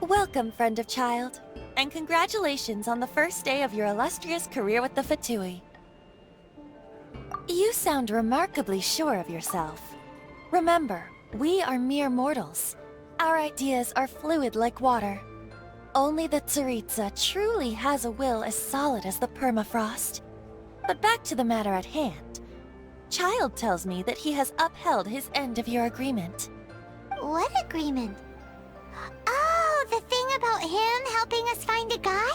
Welcome, friend of Childe, and congratulations on the first day of your illustrious career with the Fatui. You sound remarkably sure of yourself. Remember, we are mere mortals. Our ideas are fluid like water. Only the Tsaritsa truly has a will as solid as the permafrost. But back to the matter at hand. Childe tells me that he has upheld his end of your agreement. What agreement? Oh, the thing about him helping us find a guy?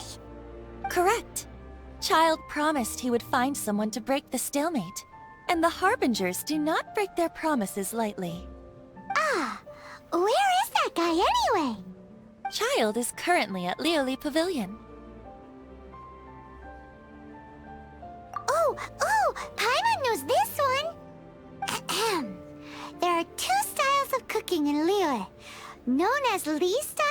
Correct. Childe promised he would find someone to break the stalemate, and the Harbingers do not break their promises lightly. Ah, where is that guy anyway? Childe is currently at Lioli Pavilion. Oh, Paimon knows this one! Ahem. There are two styles of cooking in Lioli, known as Li style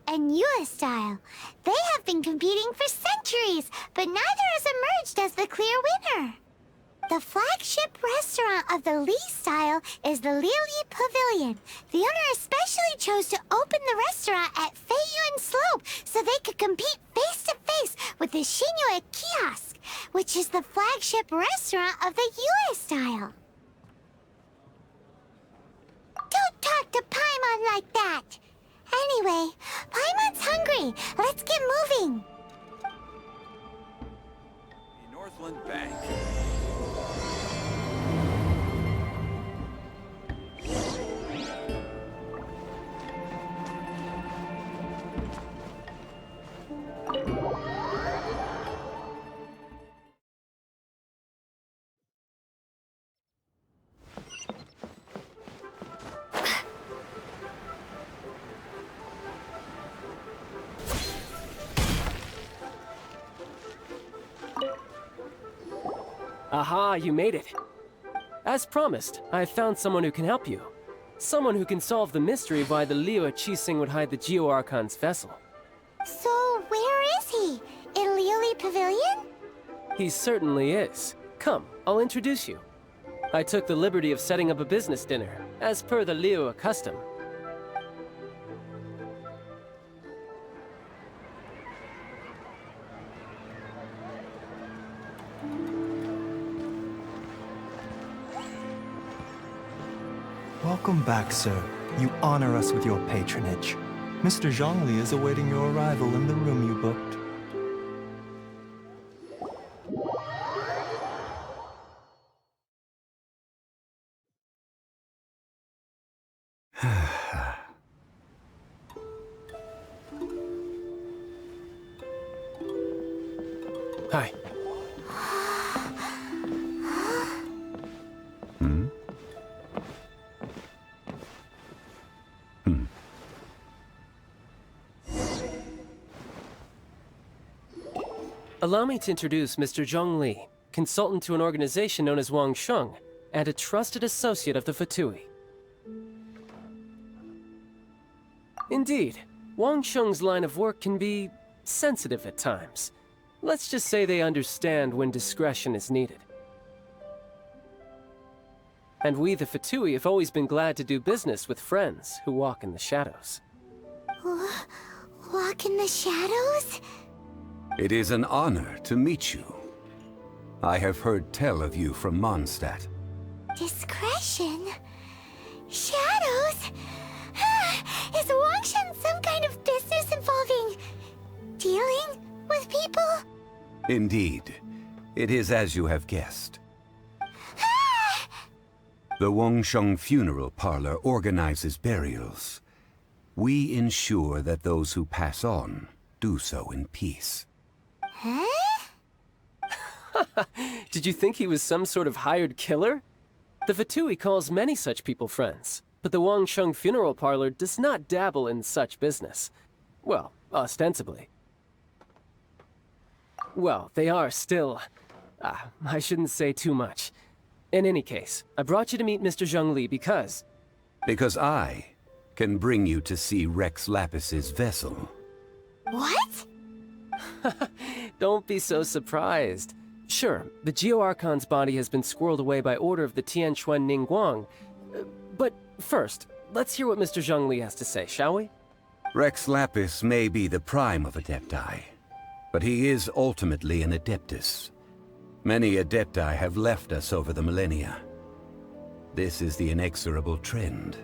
and Yue style. They have been competing for centuries, but neither has emerged as the clear winner. The flagship restaurant of the Li style is the Lioli Pavilion. The owner especially chose to open the restaurant at Feiyuan Slope so they could compete face-to-face with the Shinyue Kiosk, which is the flagship restaurant of the Yue style. Don't talk to Paimon like that! Anyway, Paimon's hungry. Let's get moving. The Northland Bank. Aha, you made it. As promised, I found someone who can help you. Someone who can solve the mystery of why the Liu Qixing would hide the Geo Archon's vessel. So, where is he? In Lioli Pavilion? He certainly is. Come, I'll introduce you. I took the liberty of setting up a business dinner, as per the Liu custom. Welcome back, sir. You honor us with your patronage. Mr. Zhongli is awaiting your arrival in the room you booked. Hi. Allow me to introduce Mr. Zhong Li, consultant to an organization known as Wang Sheng, and a trusted associate of the Fatui. Indeed, Wang Sheng's line of work can be sensitive at times. Let's just say they understand when discretion is needed. And we, the Fatui, have always been glad to do business with friends who walk in the shadows. Walk in the shadows? It is an honor to meet you. I have heard tell of you from Mondstadt. Discretion? Shadows? Is Wangshan some kind of business involving dealing with people? Indeed, it is as you have guessed. The Wangsheng Funeral Parlor organizes burials. We ensure that those who pass on do so in peace. Huh? Did you think he was some sort of hired killer? The Fatui calls many such people friends, but the Wangsheng Funeral Parlor does not dabble in such business. Well, ostensibly. Well, they are still... I shouldn't say too much. In any case, I brought you to meet Mr. Zhong Li because... Because I can bring you to see Rex Lapis's vessel. What? Don't be so surprised. Sure, the Geo Archon's body has been squirreled away by order of the Tianquan Ningguang. But first, let's hear what Mr. Zhong Li has to say, shall we? Rex Lapis may be the prime of Adepti, but he is ultimately an Adeptus. Many Adepti have left us over the millennia. This is the inexorable trend.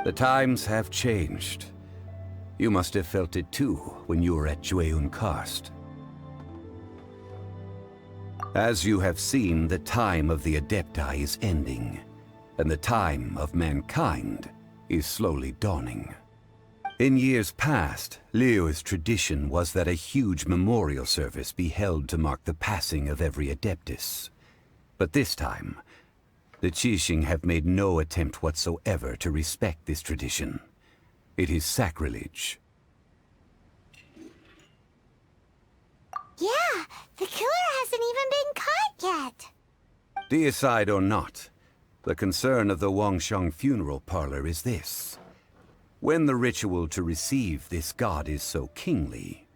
The times have changed. You must have felt it too when you were at Jueyun Karst. As you have seen, the time of the Adepti is ending, and the time of mankind is slowly dawning. In years past, Liyue's tradition was that a huge memorial service be held to mark the passing of every Adeptus. But this time, the Qixing have made no attempt whatsoever to respect this tradition. It is sacrilege. Yeah, the killer hasn't even been caught yet. Deicide or not, the concern of the Wangsheng funeral parlor is this. When the ritual to receive this god is so kingly,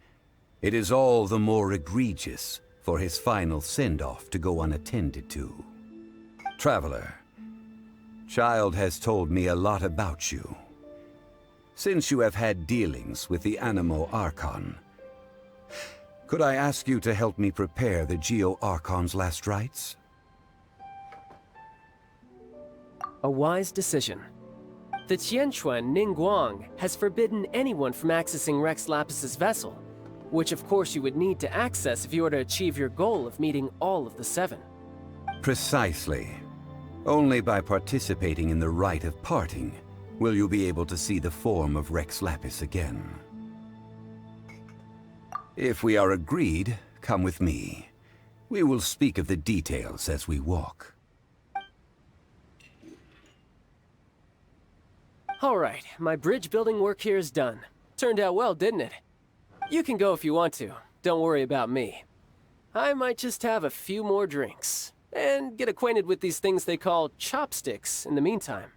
it is all the more egregious for his final send-off to go unattended to. Traveler, Childe has told me a lot about you. Since you have had dealings with the Animo Archon, could I ask you to help me prepare the Geo Archon's last rites? A wise decision. The Tianquan Ningguang has forbidden anyone from accessing Rex Lapis's vessel, which of course you would need to access if you were to achieve your goal of meeting all of the 7. Precisely. Only by participating in the rite of parting will you be able to see the form of Rex Lapis again. If we are agreed, come with me. We will speak of the details as we walk. Alright, my bridge building work here is done. Turned out well, didn't it? You can go if you want to. Don't worry about me. I might just have a few more drinks, and get acquainted with these things they call chopsticks in the meantime.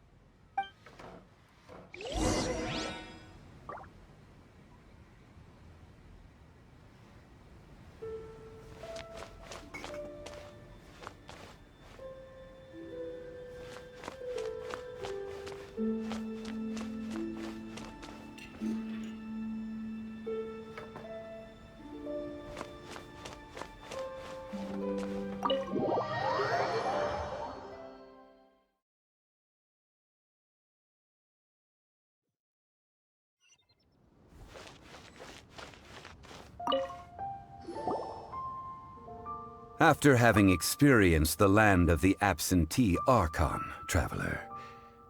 After having experienced the land of the absentee Archon, Traveler,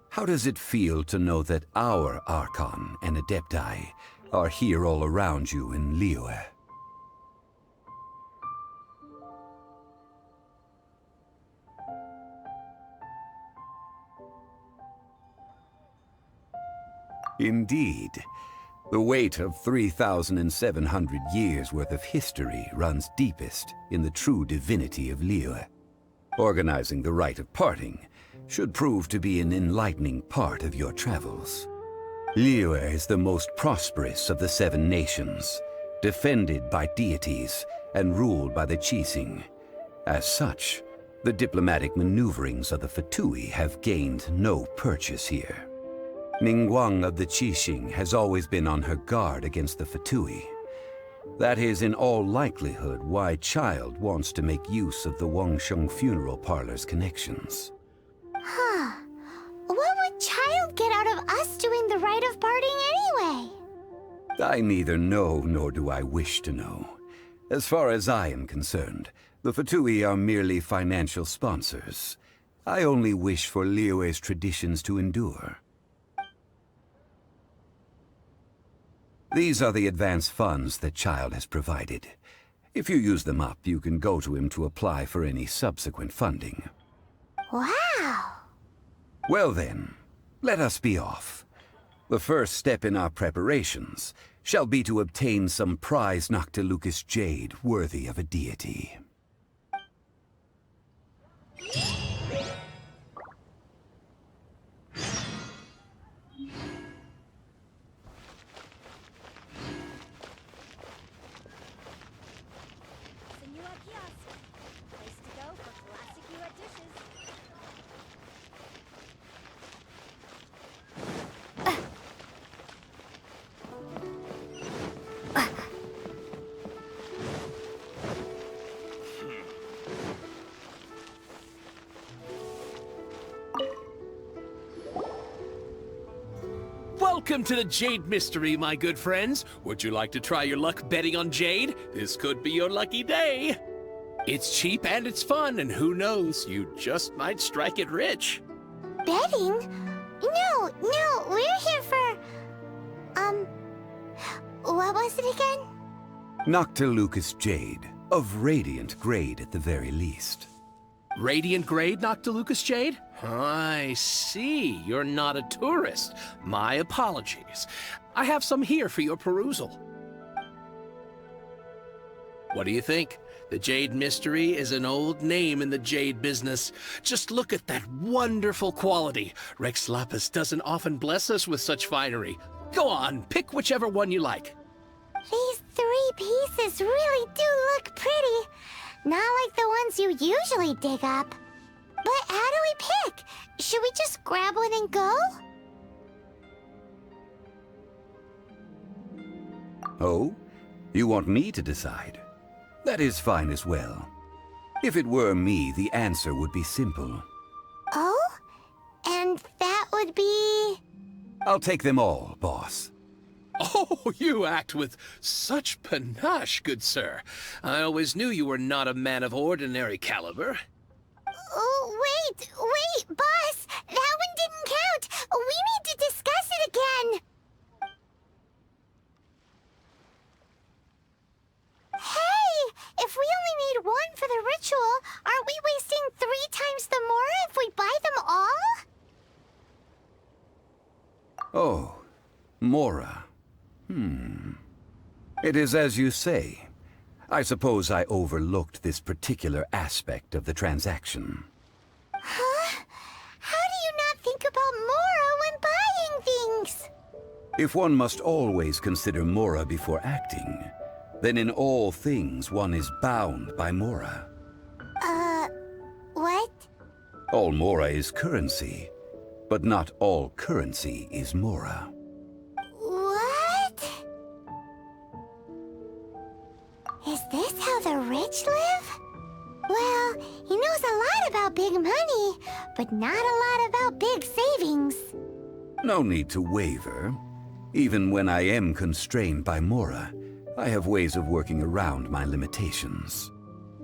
how does it feel to know that our Archon and Adepti are here all around you in Liyue? Indeed. The weight of 3,700 years' worth of history runs deepest in the true divinity of Liyue. Organizing the rite of parting should prove to be an enlightening part of your travels. Liyue is the most prosperous of the 7 nations, defended by deities and ruled by the Qixing. As such, the diplomatic maneuverings of the Fatui have gained no purchase here. Ningguang of the Qixing has always been on her guard against the Fatui. That is in all likelihood why Childe wants to make use of the Wangsheng funeral parlor's connections. Huh. What would Childe get out of us doing the rite of parting anyway? I neither know nor do I wish to know. As far as I am concerned, the Fatui are merely financial sponsors. I only wish for Liyue's traditions to endure. These are the advance funds that Childe has provided. If you use them up, you can go to him to apply for any subsequent funding. Wow! Well then, let us be off. The first step in our preparations shall be to obtain some prized Noctilucous jade worthy of a deity. Welcome to the Jade Mystery, my good friends. Would you like to try your luck betting on Jade? This could be your lucky day. It's cheap and it's fun, and who knows, you just might strike it rich. Betting? No, we're here for... what was it again? Noctilucous Jade, of radiant grade at the very least. Radiant grade, Noctilucous Jade? I see. You're not a tourist. My apologies. I have some here for your perusal. What do you think? The Jade Mystery is an old name in the jade business. Just look at that wonderful quality. Rex Lapis doesn't often bless us with such finery. Go on, pick whichever one you like. These 3 pieces really do look pretty. Not like the ones you usually dig up. But how do we pick? Should we just grab one and go? Oh? You want me to decide? That is fine as well. If it were me, the answer would be simple. Oh? And that would be... I'll take them all, boss. Oh, you act with such panache, good sir. I always knew you were not a man of ordinary caliber. Oh, wait, boss! That one didn't count! We need to discuss it again! Hey! If we only need 1 for the ritual, aren't we wasting 3 times the more if we buy them all? Oh, Mora. It is as you say. I suppose I overlooked this particular aspect of the transaction. Huh? How do you not think about Mora when buying things? If one must always consider Mora before acting, then in all things one is bound by Mora. What? All Mora is currency, but not all currency is Mora. What? Is this how the rich live? Well, he knows a lot about big money, but not a lot about big savings. No need to waver. Even when I am constrained by Mora, I have ways of working around my limitations.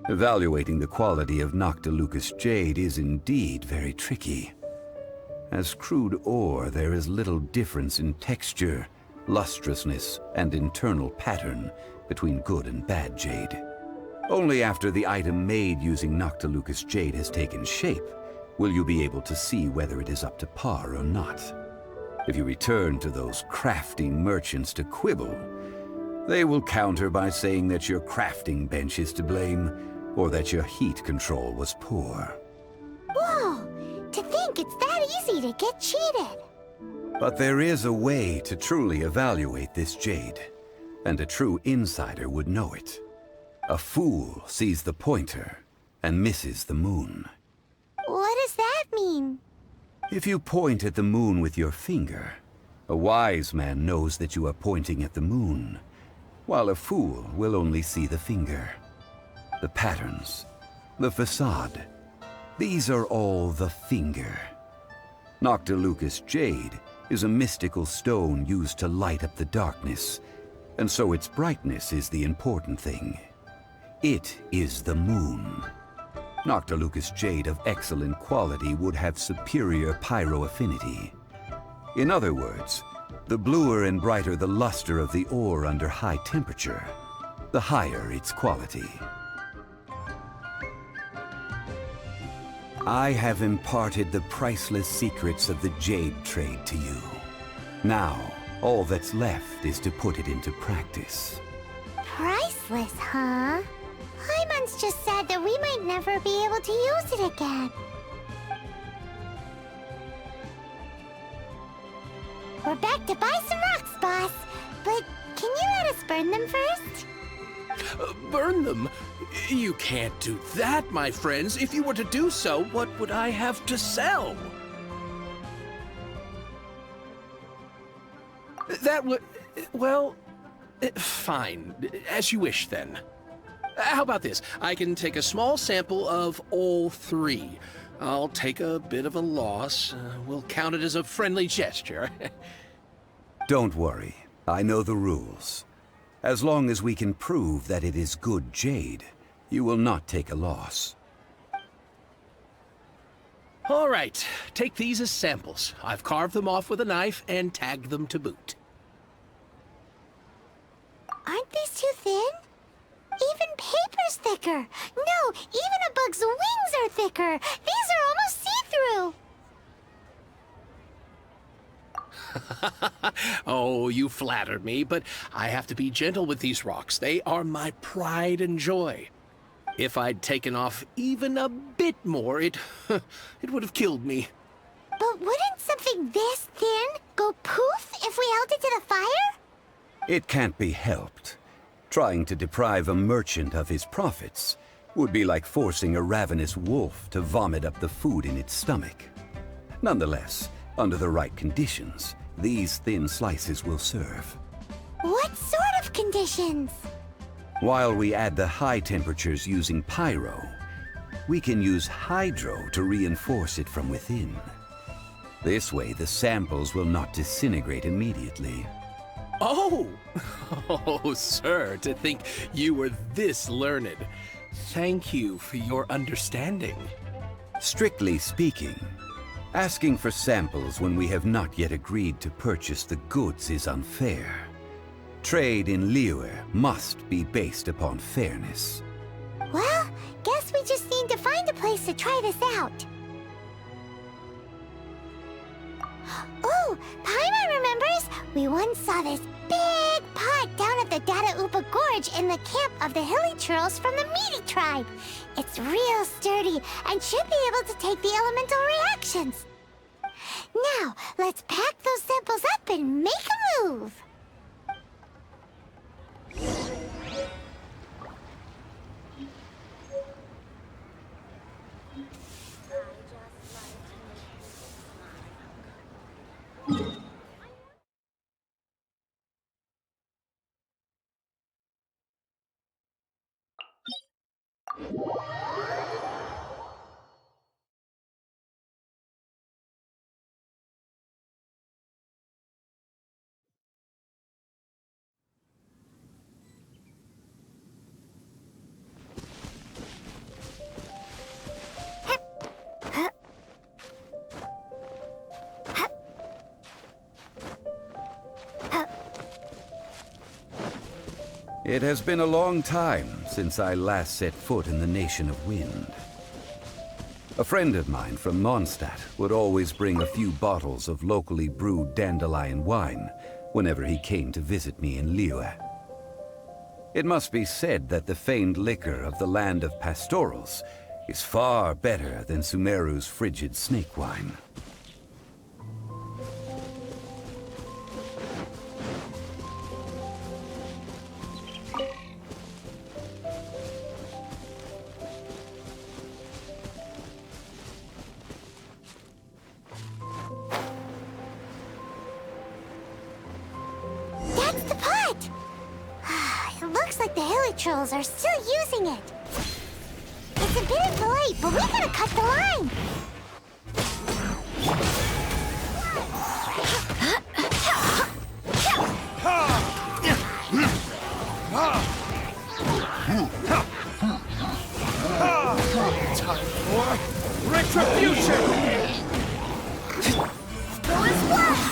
Evaluating the quality of Noctilucous Jade is indeed very tricky. As crude ore, there is little difference in texture, lustrousness, and internal pattern between good and bad jade. Only after the item made using Noctilucous Jade has taken shape will you be able to see whether it is up to par or not. If you return to those crafting merchants to quibble, they will counter by saying that your crafting bench is to blame, or that your heat control was poor. Whoa! To think it's that easy to get cheated. But there is a way to truly evaluate this jade, and a true insider would know it. A fool sees the pointer and misses the moon. What does that mean? If you point at the moon with your finger, a wise man knows that you are pointing at the moon, while a fool will only see the finger. The patterns, the facade, these are all the finger. Noctilucous Jade is a mystical stone used to light up the darkness, and so its brightness is the important thing. It is the moon. Noctilucous Jade of excellent quality would have superior pyroaffinity. In other words, the bluer and brighter the luster of the ore under high temperature, the higher its quality. I have imparted the priceless secrets of the jade trade to you. Now, all that's left is to put it into practice. Priceless, huh? Hyman's just said that we might never be able to use it again. We're back to buy some rocks, boss. But can you let us burn them first? Burn them? You can't do that, my friends. If you were to do so, what would I have to sell? That would... well... fine. As you wish, then. How about this? I can take a small sample of all 3. I'll take a bit of a loss. We'll count it as a friendly gesture. Don't worry. I know the rules. As long as we can prove that it is good jade, you will not take a loss. All right, take these as samples. I've carved them off with a knife and tagged them to boot. Aren't these too thin? Even paper's thicker. No, even a bug's wings are thicker. These are almost see-through. Oh, you flatter me, but I have to be gentle with these rocks. They are my pride and joy. If I'd taken off even a bit more, it would have killed me. But wouldn't something this thin go poof if we held it to the fire? It can't be helped. Trying to deprive a merchant of his profits would be like forcing a ravenous wolf to vomit up the food in its stomach. Nonetheless, under the right conditions, these thin slices will serve. What sort of conditions? While we add the high temperatures using pyro, we can use hydro to reinforce it from within. This way, the samples will not disintegrate immediately. Oh! Oh, sir, to think you were this learned. Thank you for your understanding. Strictly speaking, asking for samples when we have not yet agreed to purchase the goods is unfair. Trade in Liyue must be based upon fairness. Well, guess we just need to find a place to try this out. Oh, Paimon remembers! We once saw this big pot down at the Data Upa Gorge in the camp of the hilly churls from the Meaty tribe. It's real sturdy and should be able to take the elemental reactions. Now, let's pack those samples up and make a move. It has been a long time since I last set foot in the Nation of Wind. A friend of mine from Mondstadt would always bring a few bottles of locally brewed dandelion wine whenever he came to visit me in Liyue. It must be said that the famed liquor of the land of pastorals is far better than Sumeru's frigid snake wine. That's the pot! It looks like the hilly trolls are still using it. It's a bit impolite, but we gotta cut the line. Time for retribution! Go and splash!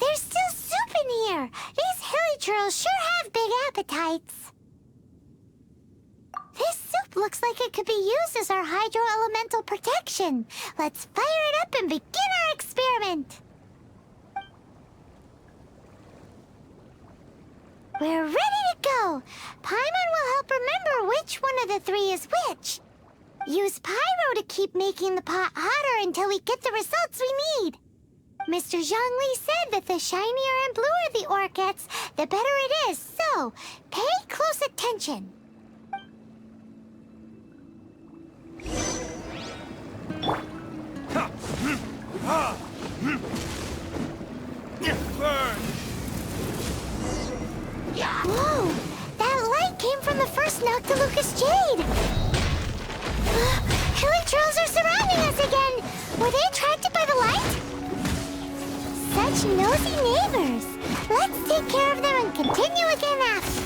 There's still soup in here. These hilly churls sure have big appetites. This soup looks like it could be used as our hydro-elemental protection. Let's fire it up and begin our experiment. We're ready to go. Paimon will help remember which one of the three is which. Use pyro to keep making the pot hotter until we get the results we need. Mr. Zhongli said that the shinier and bluer the ore gets, the better it is, so pay close attention. Whoa! That light came from the first Noctilucous Jade! Hilly trolls are surrounding us again! Were they attracted by the light? Such nosy neighbors! Let's take care of them and continue again after.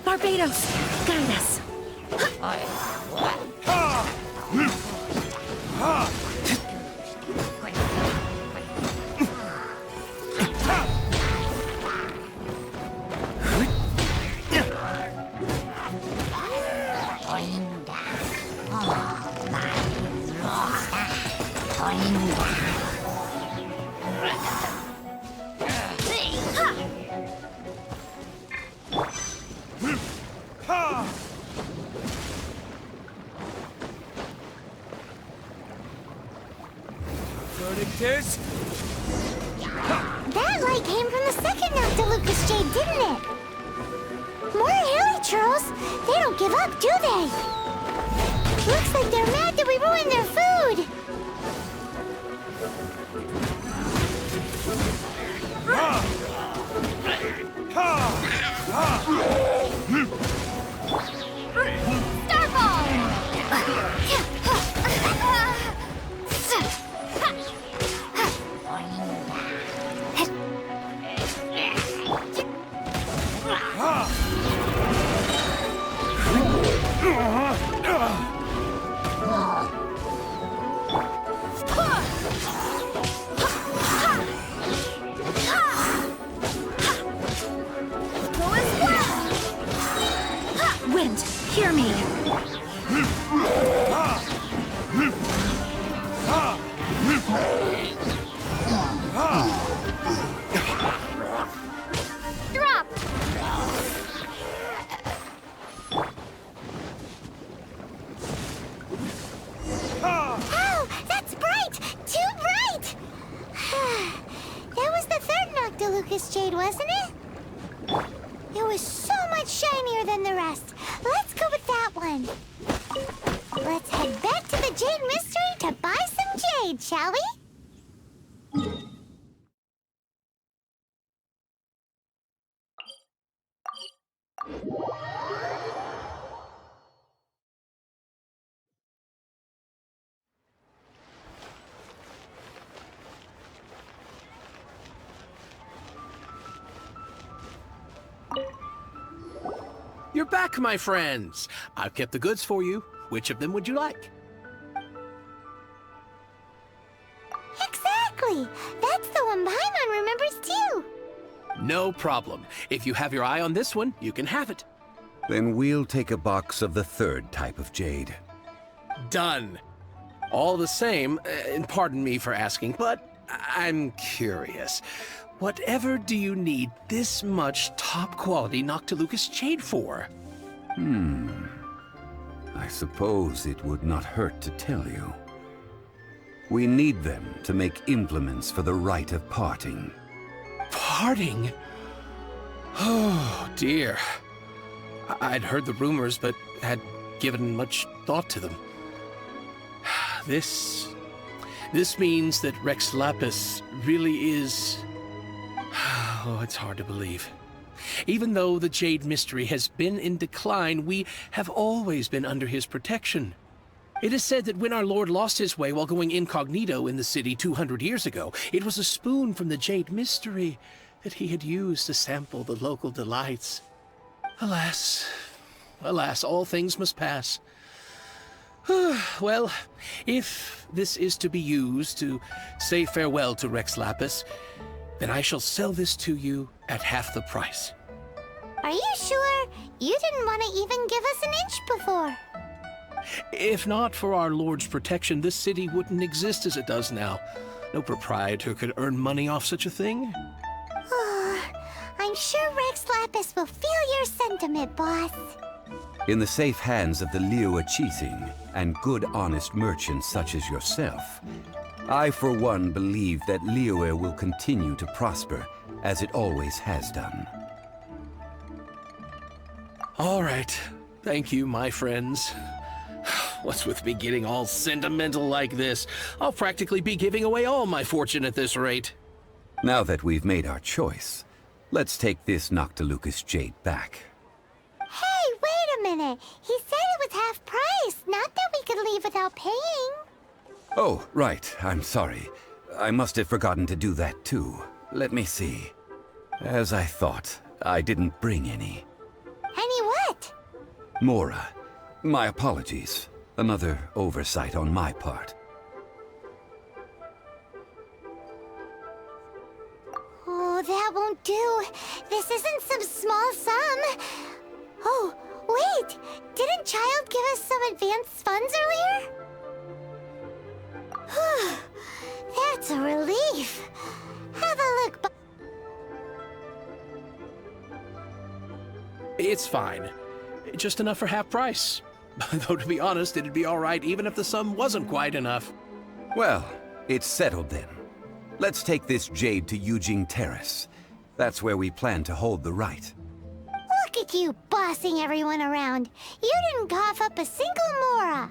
Barbados, guide us. That light came from the second Noctilucous Jade, didn't it? More hilly trolls! They don't give up, do they? Looks like they're mad that we ruined their food! Wind, hear me. Drop! Oh, that's bright! Too bright! That was the third Noctilucous Jade, wasn't it? It was so much shinier than the rest. Let's go with that one. Let's head back to the Jade Mystery to buy some jade, shall we? You're back, my friends. I've kept the goods for you. Which of them would you like? Exactly! That's the one Paimon remembers too! No problem. If you have your eye on this one, you can have it. Then we'll take a box of the third type of jade. Done. All the same, and pardon me for asking, but I'm curious. Whatever do you need this much top-quality Noctilucous Jade for? I suppose it would not hurt to tell you. We need them to make implements for the rite of parting. Parting? Oh, dear. I'd heard the rumors, but had given much thought to them. This means that Rex Lapis really is... Oh, it's hard to believe. Even though the Jade Mystery has been in decline, we have always been under his protection. It is said that when our Lord lost his way while going incognito in the city 200 years ago, it was a spoon from the Jade Mystery that he had used to sample the local delights. Alas, alas, all things must pass. Well, if this is to be used to say farewell to Rex Lapis, then I shall sell this to you at half the price. Are you sure? You didn't want to even give us an inch before. If not for our Lord's protection, this city wouldn't exist as it does now. No proprietor could earn money off such a thing. I'm sure Rex Lapis will feel your sentiment, boss. In the safe hands of the Liyue Qixing and good honest merchants such as yourself, I for one believe that Liyue will continue to prosper as it always has done. All right. Thank you, my friends. What's with me getting all sentimental like this? I'll practically be giving away all my fortune at this rate. Now that we've made our choice, let's take this Noctilucous jade back. Hey, wait a minute. He said it was half price, not that we could leave without paying. Oh, right. I'm sorry. I must have forgotten to do that too. Let me see. As I thought, I didn't bring any. Any what? Mora, my apologies. Another oversight on my part. Oh, that won't do. This isn't some small sum. Oh, wait! Didn't Childe give us some advanced funds earlier? That's a relief. Have a look. It's fine. Just enough for half price. Though to be honest, it'd be all right even if the sum wasn't quite enough. Well, it's settled then. Let's take this jade to Yujing Terrace. That's where we plan to hold the rite. Look at you bossing everyone around. You didn't cough up a single Mora.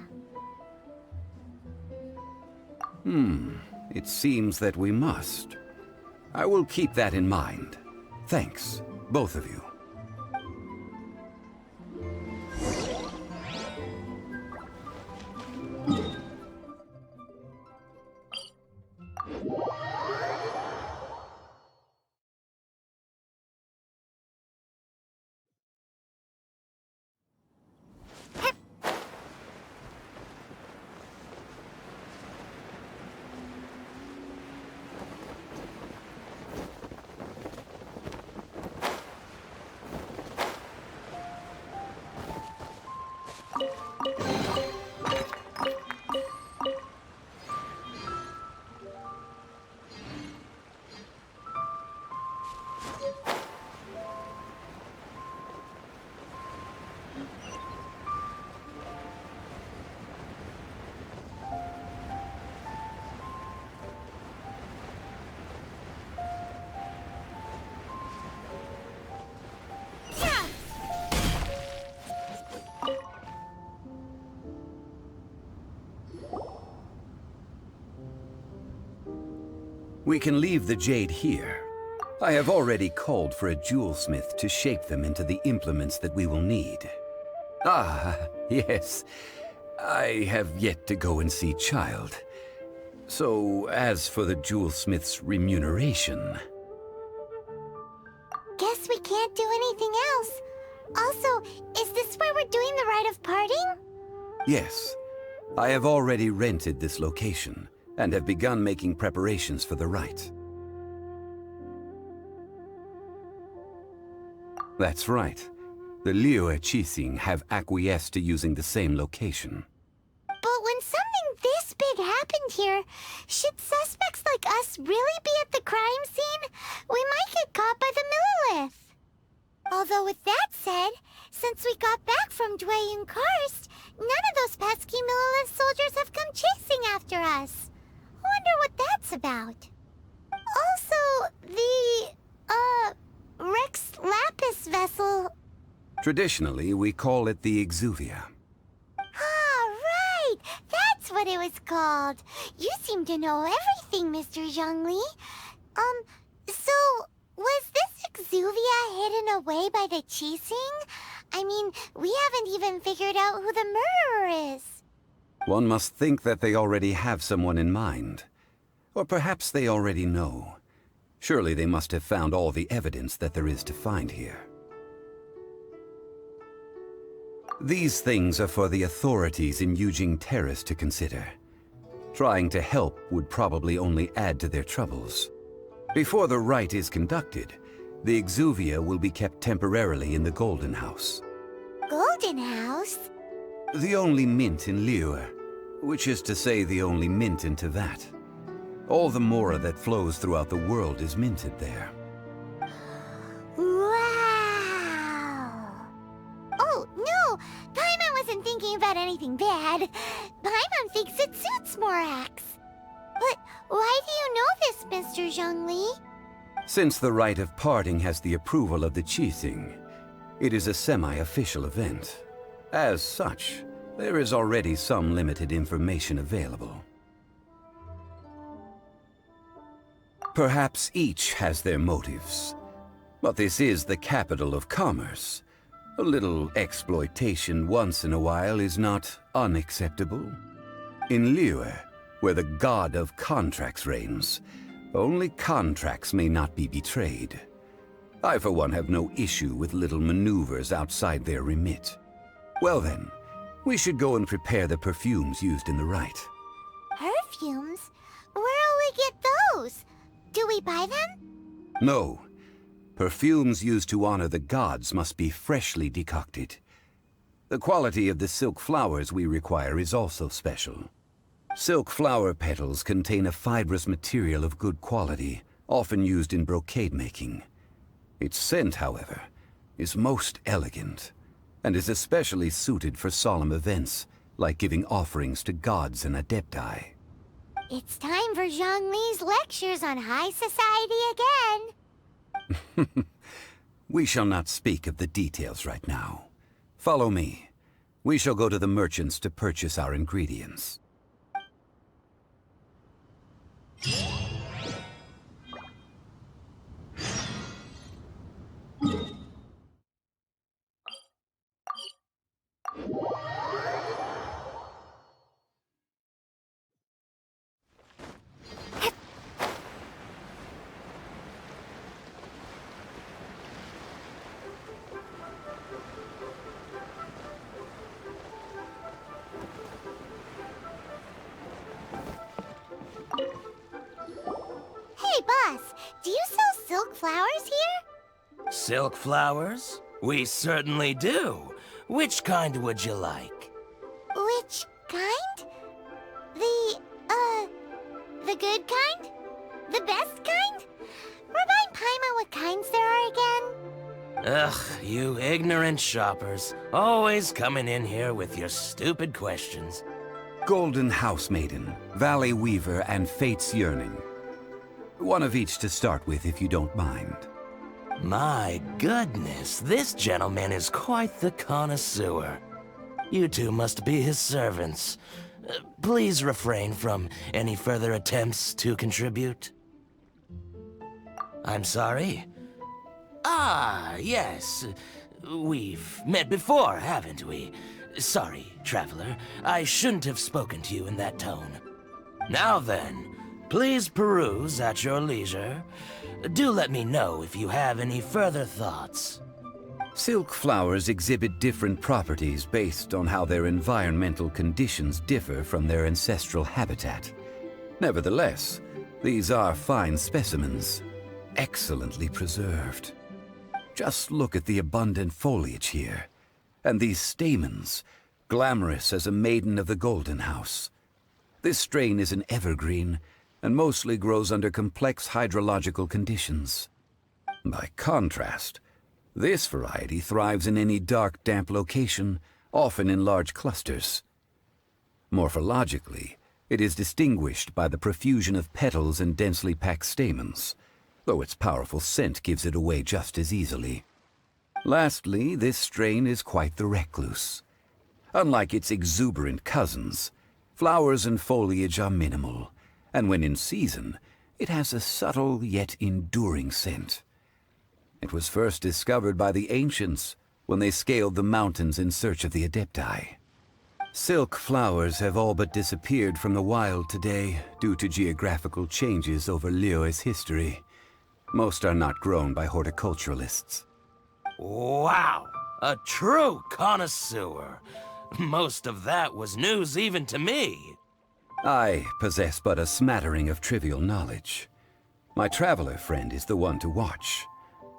It seems that we must. I will keep that in mind. Thanks, both of you. We can leave the jade here. I have already called for a jewelsmith to shape them into the implements that we will need. Ah, yes. I have yet to go and see Childe. So, as for the jewelsmith's remuneration... Guess we can't do anything else. Also, is this where we're doing the rite of parting? Yes. I have already rented this location, and have begun making preparations for the rite. That's right. The Liyue Qixing have acquiesced to using the same location. But when something this big happened here, should suspects like us really be at the crime scene? We might get caught by the Millilith. Although with that said, since we got back from Dwayne Karst, none of those pesky Millilith soldiers have come chasing after us. Wonder what that's about. Also, the, Rex Lapis vessel... Traditionally, we call it the Exuvia. Ah, right! That's what it was called. You seem to know everything, Mr. Zhongli. So, was this Exuvia hidden away by the Qixing? I mean, we haven't even figured out who the murderer is. One must think that they already have someone in mind. Or perhaps they already know. Surely they must have found all the evidence that there is to find here. These things are for the authorities in Yujing Terrace to consider. Trying to help would probably only add to their troubles. Before the rite is conducted, the Exuvia will be kept temporarily in the Golden House. Golden House? The only mint in Liyue, which is to say the only mint in Teyvat. All the mora that flows throughout the world is minted there. Wow! Oh, no! bad. Paimon thinks it suits Morax. But why do you know this, Mr. Zhongli? Since the rite of parting has the approval of the Qixing, it is a semi-official event. As such, there is already some limited information available. Perhaps each has their motives, but this is the capital of commerce. A little exploitation once in a while is not unacceptable. In Liyue, where the god of contracts reigns, only contracts may not be betrayed. I, for one, have no issue with little maneuvers outside their remit. Well then, we should go and prepare the perfumes used in the rite. Perfumes? Where'll we get those? Do we buy them? No. Perfumes used to honor the gods must be freshly decocted. The quality of the silk flowers we require is also special. Silk flower petals contain a fibrous material of good quality, often used in brocade making. Its scent, however, is most elegant, and is especially suited for solemn events, like giving offerings to gods and adepti. It's time for Zhongli's lectures on high society again. We shall not speak of the details right now. Follow me. We shall go to the merchants to purchase our ingredients. Hey, boss, do you sell silk flowers here? Silk flowers? We certainly do. Which kind would you like? Which kind? The good kind? The best kind? Remind Paimon what kinds there are again? Ugh, you ignorant shoppers. Always coming in here with your stupid questions. Golden Housemaiden, Valley Weaver, and Fate's Yearning. One of each to start with, if you don't mind. My goodness, this gentleman is quite the connoisseur. You two must be his servants. Please refrain from any further attempts to contribute. I'm sorry? Ah, yes. We've met before, haven't we? Sorry, traveler. I shouldn't have spoken to you in that tone. Now then, please peruse at your leisure. Do let me know if you have any further thoughts. Silk flowers exhibit different properties based on how their environmental conditions differ from their ancestral habitat. Nevertheless, these are fine specimens, excellently preserved. Just look at the abundant foliage here, and these stamens, glamorous as a maiden of the Golden House. This strain is an evergreen, and mostly grows under complex hydrological conditions. By contrast, this variety thrives in any dark, damp location, often in large clusters. Morphologically, it is distinguished by the profusion of petals and densely packed stamens, though its powerful scent gives it away just as easily. Lastly, this strain is quite the recluse. Unlike its exuberant cousins, flowers and foliage are minimal, and when in season, it has a subtle yet enduring scent. It was first discovered by the ancients when they scaled the mountains in search of the adepti. Silk flowers have all but disappeared from the wild today due to geographical changes over Liyue's history. Most are not grown by horticulturalists. Wow! A true connoisseur. Most of that was news even to me. I possess but a smattering of trivial knowledge. My traveler friend is the one to watch.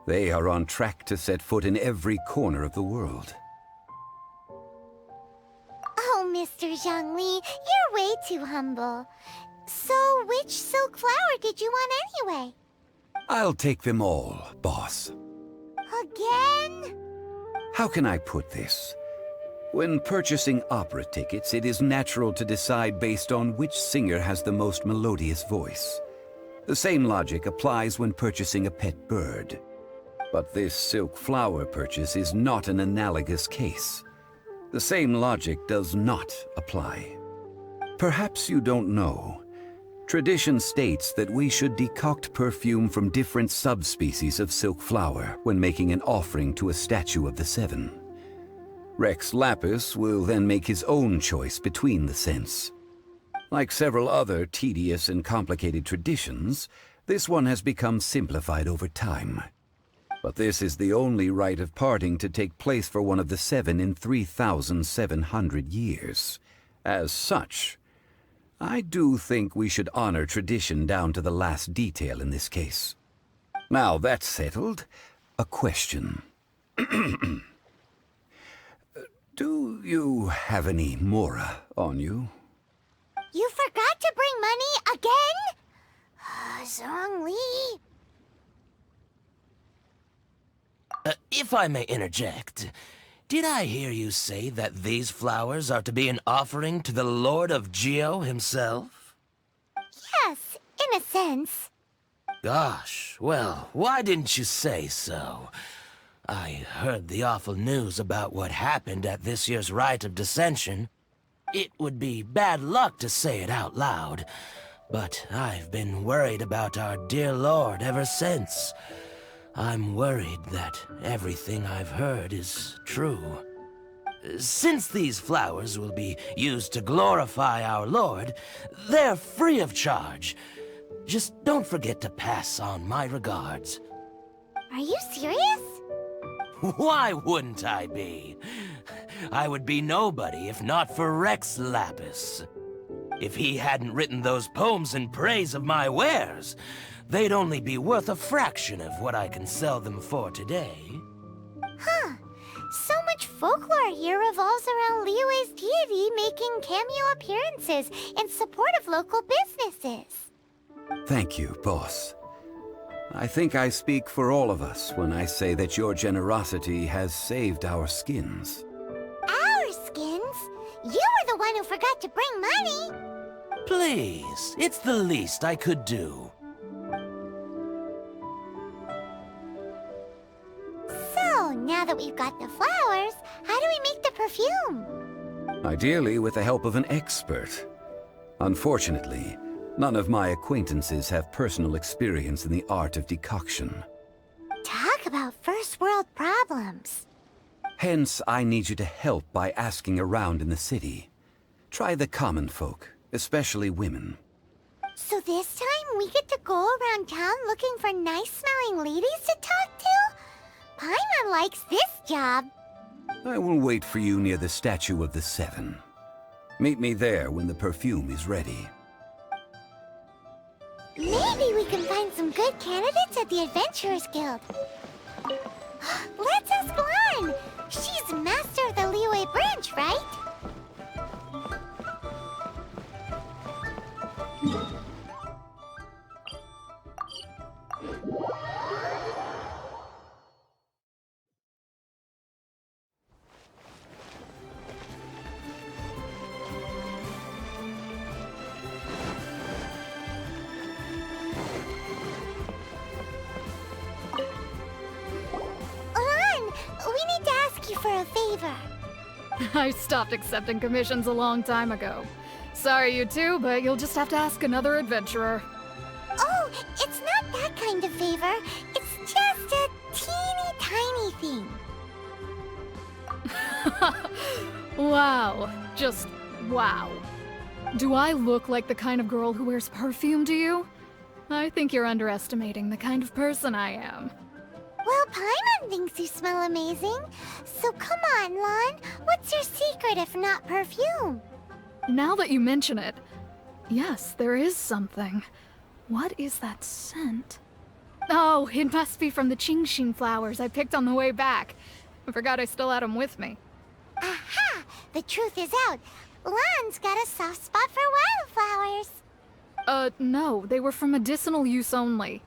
They are on track to set foot in every corner of the world. Oh, Mr. Zhongli, you're way too humble. So, which silk flower did you want anyway? I'll take them all, boss. Again? How can I put this? When purchasing opera tickets, it is natural to decide based on which singer has the most melodious voice. The same logic applies when purchasing a pet bird. But this silk flower purchase is not an analogous case. The same logic does not apply. Perhaps you don't know. Tradition states that we should decoct perfume from different subspecies of silk flower when making an offering to a statue of the seven. Rex Lapis will then make his own choice between the scents. Like several other tedious and complicated traditions, this one has become simplified over time. But this is the only rite of parting to take place for one of the seven in 3,700 years. As such, I do think we should honor tradition down to the last detail in this case. Now that's settled, a question. Do you have any mora on you? You forgot to bring money again? Zhongli. If I may interject, did I hear you say that these flowers are to be an offering to the Lord of Geo himself? Yes, in a sense. Gosh, well, why didn't you say so? I heard the awful news about what happened at this year's Rite of Dissension. It would be bad luck to say it out loud, but I've been worried about our dear Lord ever since. I'm worried that everything I've heard is true. Since these flowers will be used to glorify our Lord, they're free of charge. Just don't forget to pass on my regards. Are you serious? Why wouldn't I be? I would be nobody if not for Rex Lapis. If he hadn't written those poems in praise of my wares, they'd only be worth a fraction of what I can sell them for today. Huh. So much folklore here revolves around Liyue's deity making cameo appearances in support of local businesses. Thank you, boss. I think I speak for all of us when I say that your generosity has saved our skins. Our skins? You were the one who forgot to bring money. Please, it's the least I could do. So, now that we've got the flowers, how do we make the perfume? Ideally with the help of an expert. Unfortunately, none of my acquaintances have personal experience in the art of decoction. Talk about first world problems. Hence, I need you to help by asking around in the city. Try the common folk, especially women. So this time we get to go around town looking for nice-smelling ladies to talk to? Paimon likes this job. I will wait for you near the statue of the Seven. Meet me there when the perfume is ready. Maybe we can find some good candidates at the Adventurers Guild. Let's ask Lan! She's master of the Liyue branch, right? For a favor. I stopped accepting commissions a long time ago. Sorry, you two, but you'll just have to ask another adventurer. Oh, it's not that kind of favor. It's just a teeny tiny thing. Wow. Just wow. Do I look like the kind of girl who wears perfume to you? I think you're underestimating the kind of person I am. Well, Paimon thinks you smell amazing. So come on, Lan. What's your secret if not perfume? Now that you mention it, yes, there is something. What is that scent? Oh, it must be from the Qingxin flowers I picked on the way back. I forgot I still had them with me. Aha! The truth is out. Lan's got a soft spot for wildflowers. No, they were for medicinal use only.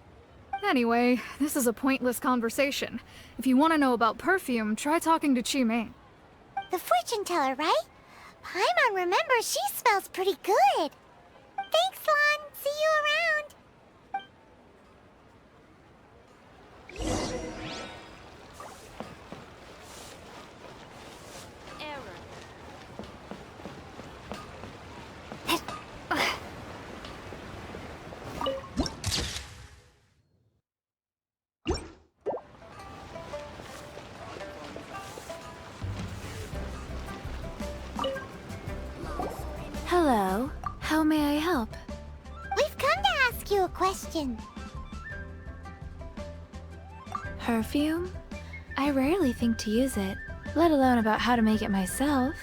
Anyway, this is a pointless conversation. If you want to know about perfume, try talking to Qiming. The fortune teller, right? Paimon remembers she smells pretty good. Thanks, Lon. See you around. Hello. How may I help? We've come to ask you a question. Perfume? I rarely think to use it, let alone about how to make it myself.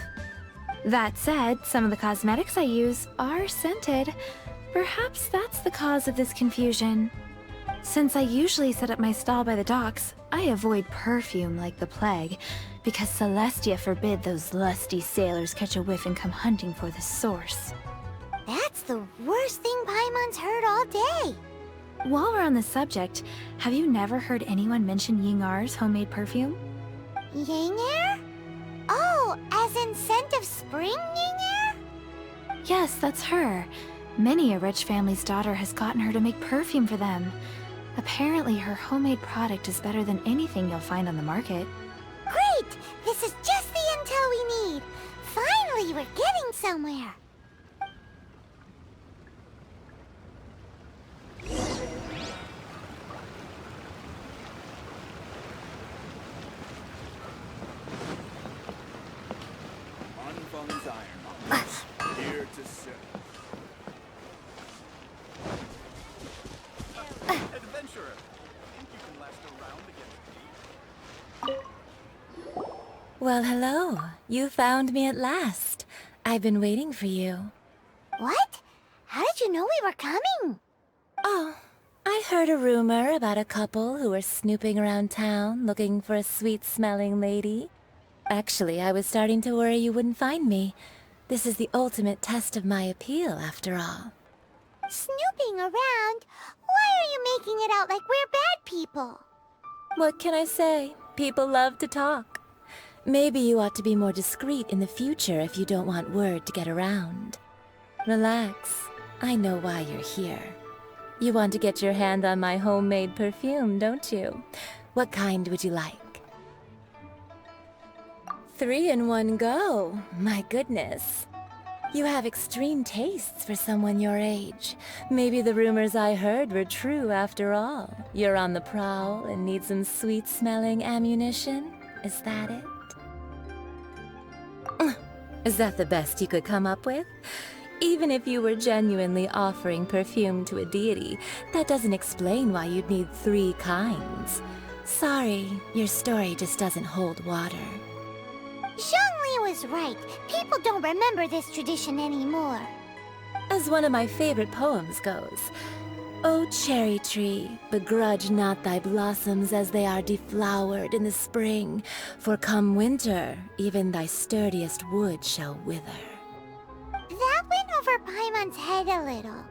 That said, some of the cosmetics I use are scented. Perhaps that's the cause of this confusion. Since I usually set up my stall by the docks, I avoid perfume like the plague, because Celestia forbid those lusty sailors catch a whiff and come hunting for the source. That's the worst thing Paimon's heard all day. While we're on the subject, have you never heard anyone mention Yingar's homemade perfume? Yingar? Oh, as in scent of spring, Yingar? Yes, that's her. Many a rich family's daughter has gotten her to make perfume for them. Apparently, her homemade product is better than anything you'll find on the market. Great! This is just the intel we need. Finally, we're getting somewhere. Here to serve. Adventurer, think you can last a round against me? Well, hello. You found me at last. I've been waiting for you. What? How did you know we were coming? Oh, I heard a rumor about a couple who were snooping around town looking for a sweet-smelling lady. Actually, I was starting to worry you wouldn't find me. This is the ultimate test of my appeal, after all. Snooping around? Why are you making it out like we're bad people? What can I say? People love to talk. Maybe you ought to be more discreet in the future if you don't want word to get around. Relax. I know why you're here. You want to get your hand on my homemade perfume, don't you? What kind would you like? 3 in one go. My goodness. You have extreme tastes for someone your age. Maybe the rumors I heard were true after all. You're on the prowl and need some sweet-smelling ammunition? Is that it? Is that the best you could come up with? Even if you were genuinely offering perfume to a deity, that doesn't explain why you'd need 3 kinds. Sorry, your story just doesn't hold water. Zhongli was right. People don't remember this tradition anymore. As one of my favorite poems goes, "O cherry tree, begrudge not thy blossoms as they are deflowered in the spring, for come winter, even thy sturdiest wood shall wither." That went over Paimon's head a little.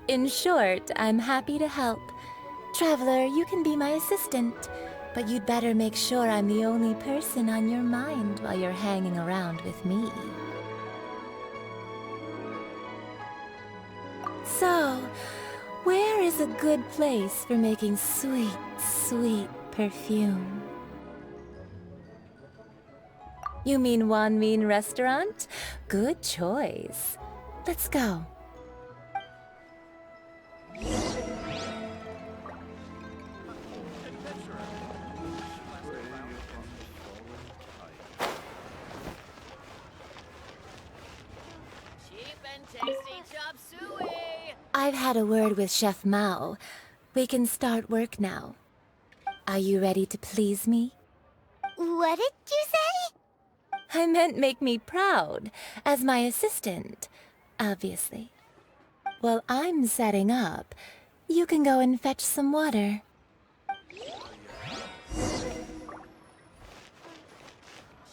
In short, I'm happy to help. Traveler, you can be my assistant, but you'd better make sure I'm the only person on your mind while you're hanging around with me. So, where is a good place for making sweet, sweet perfume? You mean Wanmin Restaurant? Good choice. Let's go. I've had a word with Chef Mao. We can start work now. Are you ready to please me? What did you say? I meant make me proud, as my assistant, obviously. While I'm setting up, you can go and fetch some water.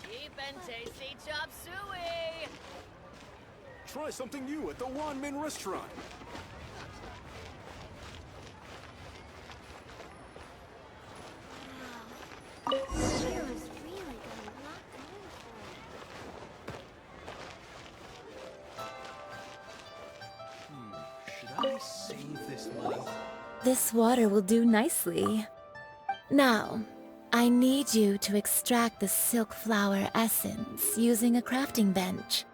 Cheap and tasty chop suey! Try something new at the Wanmin Restaurant. Hero's really gonna I save this money? This water will do nicely. Now, I need you to extract the silk flower essence using a crafting bench.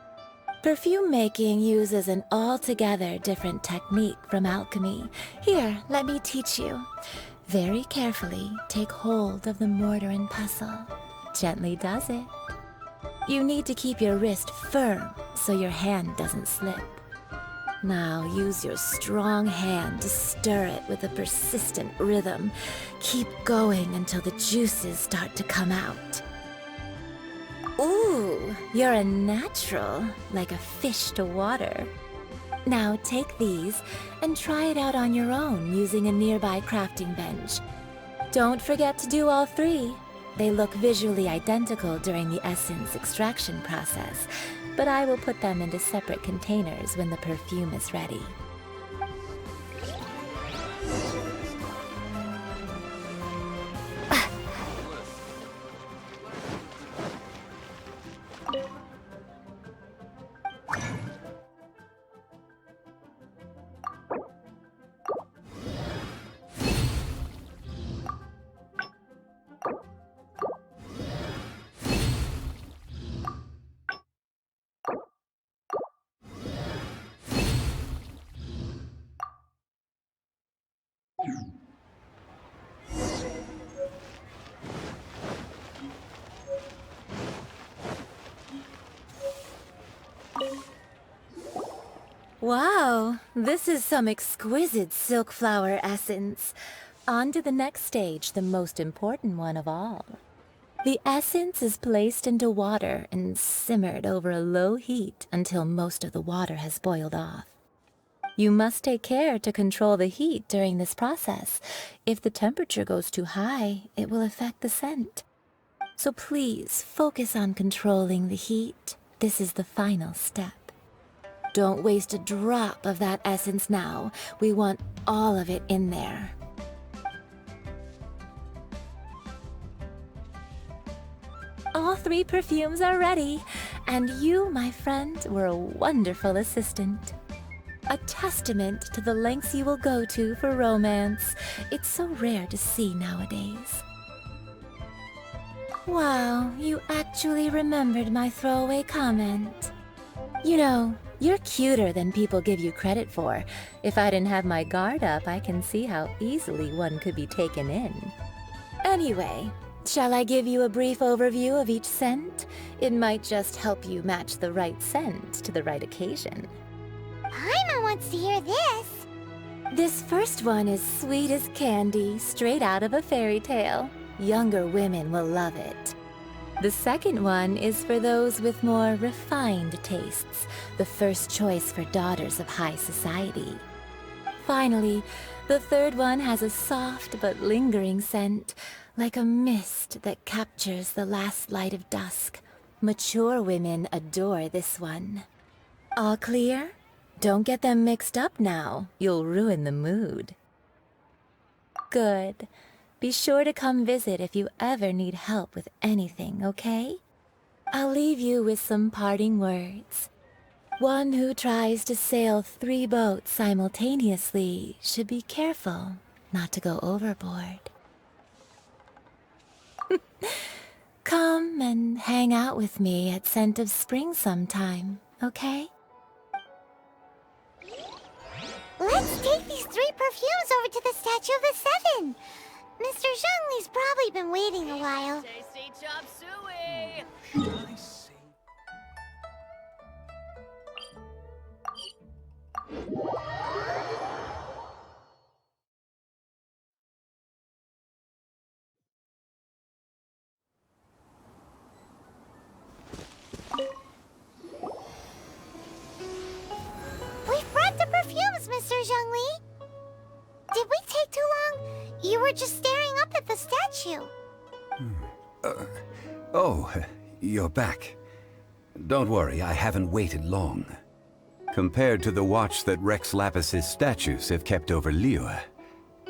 Perfume making uses an altogether different technique from alchemy. Here, let me teach you. Very carefully, take hold of the mortar and pestle. Gently does it. You need to keep your wrist firm so your hand doesn't slip. Now use your strong hand to stir it with a persistent rhythm. Keep going until the juices start to come out. Ooh, you're a natural, like a fish to water. Now take these and try it out on your own using a nearby crafting bench. Don't forget to do all three. They look visually identical during the essence extraction process, but I will put them into separate containers when the perfume is ready. Wow, this is some exquisite silk flower essence. On to the next stage, the most important one of all. The essence is placed into water and simmered over a low heat until most of the water has boiled off. You must take care to control the heat during this process. If the temperature goes too high, it will affect the scent. So please focus on controlling the heat. This is the final step. Don't waste a drop of that essence now. We want all of it in there. All three perfumes are ready, and you, my friend, were a wonderful assistant. A testament to the lengths you will go to for romance. It's so rare to see nowadays. Wow, you actually remembered my throwaway comment. You know, you're cuter than people give you credit for. If I didn't have my guard up, I can see how easily one could be taken in. Anyway, shall I give you a brief overview of each scent? It might just help you match the right scent to the right occasion. Paimon wants to hear this. This first one is sweet as candy, straight out of a fairy tale. Younger women will love it. The second one is for those with more refined tastes, the first choice for daughters of high society. Finally, the third one has a soft but lingering scent, like a mist that captures the last light of dusk. Mature women adore this one. All clear? Don't get them mixed up now. You'll ruin the mood. Good. Be sure to come visit if you ever need help with anything, okay? I'll leave you with some parting words. One who tries to sail 3 boats simultaneously should be careful not to go overboard. Come and hang out with me at Scent of Spring sometime, okay? Let's take these 3 perfumes over to the Statue of the Seven. Mr. Zhongli's probably been waiting a while. Tasty chop suey! Should I save? We've brought the perfumes, Mr. Zhongli. Did we take too long? You were just staring up at the statue. Oh, you're back. Don't worry, I haven't waited long. Compared to the watch that Rex Lapis's statues have kept over Liyue,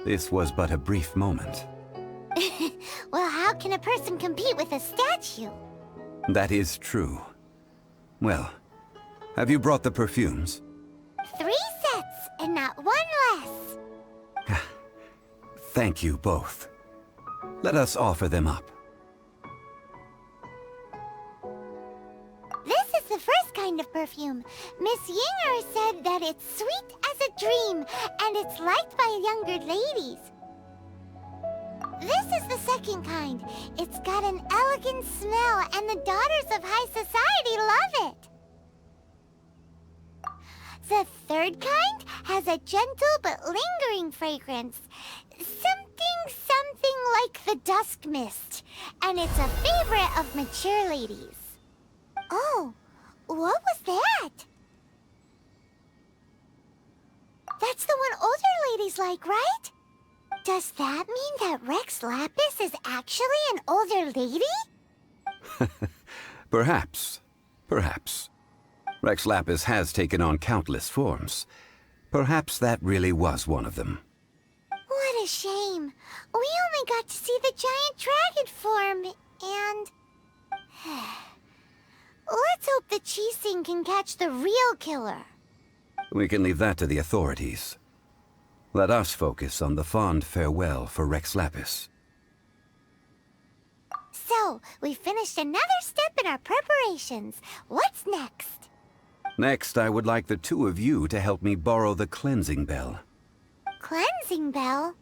this was but a brief moment. Well, how can a person compete with a statue? That is true. Well, have you brought the perfumes? 3 sets, and not one Thank you both. Let us offer them up. This is the first kind of perfume. Miss Yinger said that it's sweet as a dream, and it's liked by younger ladies. This is the second kind. It's got an elegant smell, and the daughters of high society love it. The third kind has a gentle but lingering fragrance. Something like the dusk mist, and it's a favorite of mature ladies. Oh, what was that? That's the one older ladies like, right? Does that mean that Rex Lapis is actually an older lady? Perhaps. Perhaps. Rex Lapis has taken on countless forms. Perhaps that really was one of them. What a shame. We only got to see the giant dragon form, and... Let's hope the Chising can catch the real killer. We can leave that to the authorities. Let us focus on the fond farewell for Rex Lapis. So, we finished another step in our preparations. What's next? Next, I would like the two of you to help me borrow the cleansing bell. Cleansing bell?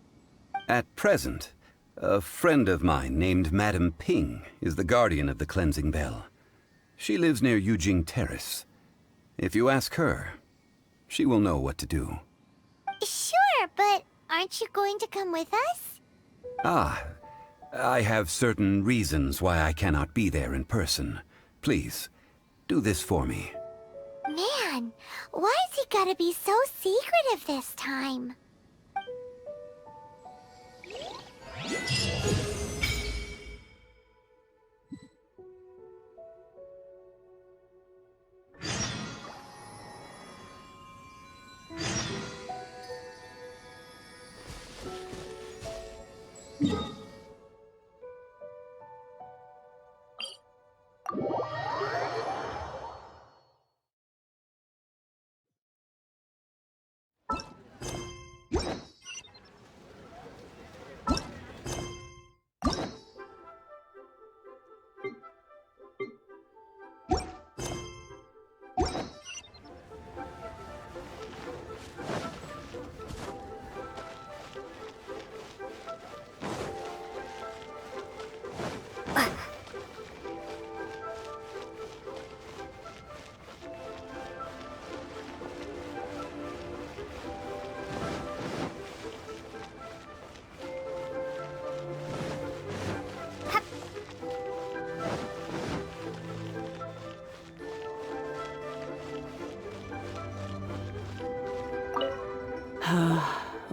At present, a friend of mine named Madame Ping is the guardian of the cleansing bell. She lives near Yujing Terrace. If you ask her, she will know what to do. Sure, but aren't you going to come with us? Ah, I have certain reasons why I cannot be there in person. Please, do this for me. Man, why's he gotta be so secretive this time?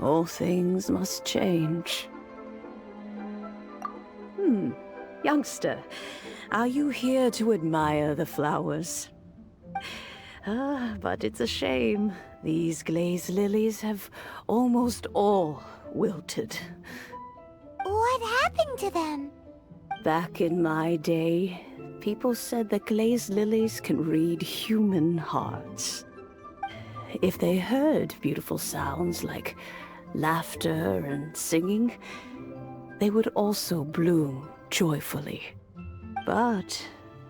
All things must change. Youngster, are you here to admire the flowers? But it's a shame. These glazed lilies have almost all wilted. What happened to them? Back in my day, people said that glazed lilies can read human hearts. If they heard beautiful sounds like laughter and singing, they would also bloom joyfully. But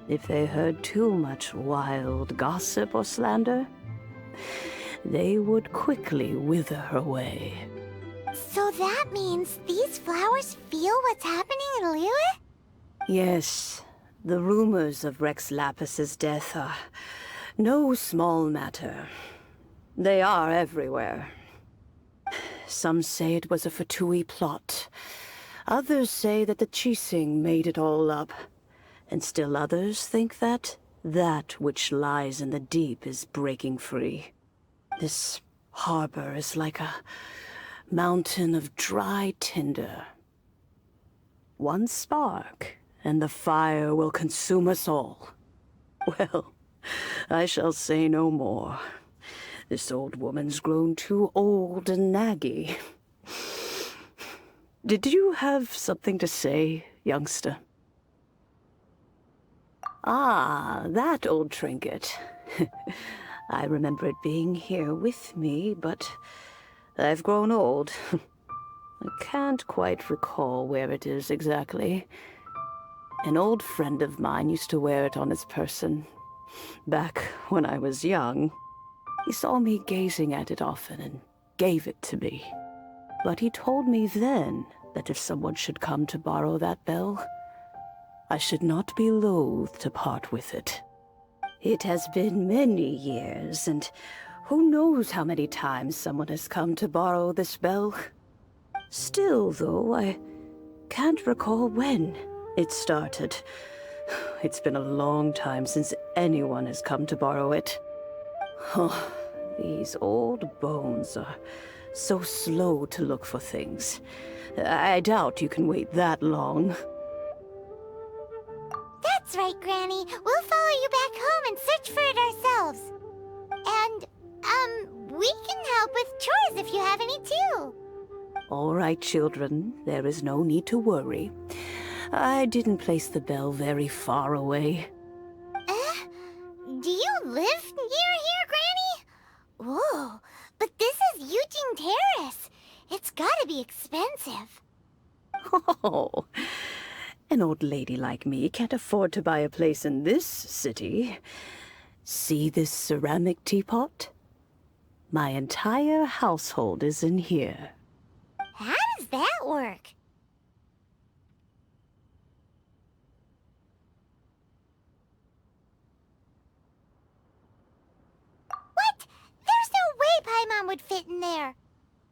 if they heard too much wild gossip or slander, they would quickly wither away. So that means these flowers feel what's happening in Liyue? Yes, the rumors of Rex Lapis's death are no small matter. They are everywhere. Some say it was a Fatui plot. Others say that the Chising made it all up. And still others think that that which lies in the deep is breaking free. This harbor is like a mountain of dry tinder. One spark, and the fire will consume us all. Well, I shall say no more. This old woman's grown too old and naggy. Did you have something to say, youngster? Ah, that old trinket. I remember it being here with me, but I've grown old. I can't quite recall where it is exactly. An old friend of mine used to wear it on his person, back when I was young. He saw me gazing at it often and gave it to me. But he told me then that if someone should come to borrow that bell, I should not be loath to part with it. It has been many years, and who knows how many times someone has come to borrow this bell. Still, though, I can't recall when it started. It's been a long time since anyone has come to borrow it. Oh, these old bones are so slow to look for things. I doubt you can wait that long. That's right, Granny. We'll follow you back home and search for it ourselves. And, we can help with chores if you have any too. All right, children. There is no need to worry. I didn't place the bell very far away. Do you live near here, Granny? Whoa, but this is Eugene Terrace. It's gotta be expensive. Oh, an old lady like me can't afford to buy a place in this city. See this ceramic teapot? My entire household is in here. How does that work? What? There's no way Paimon would fit in there.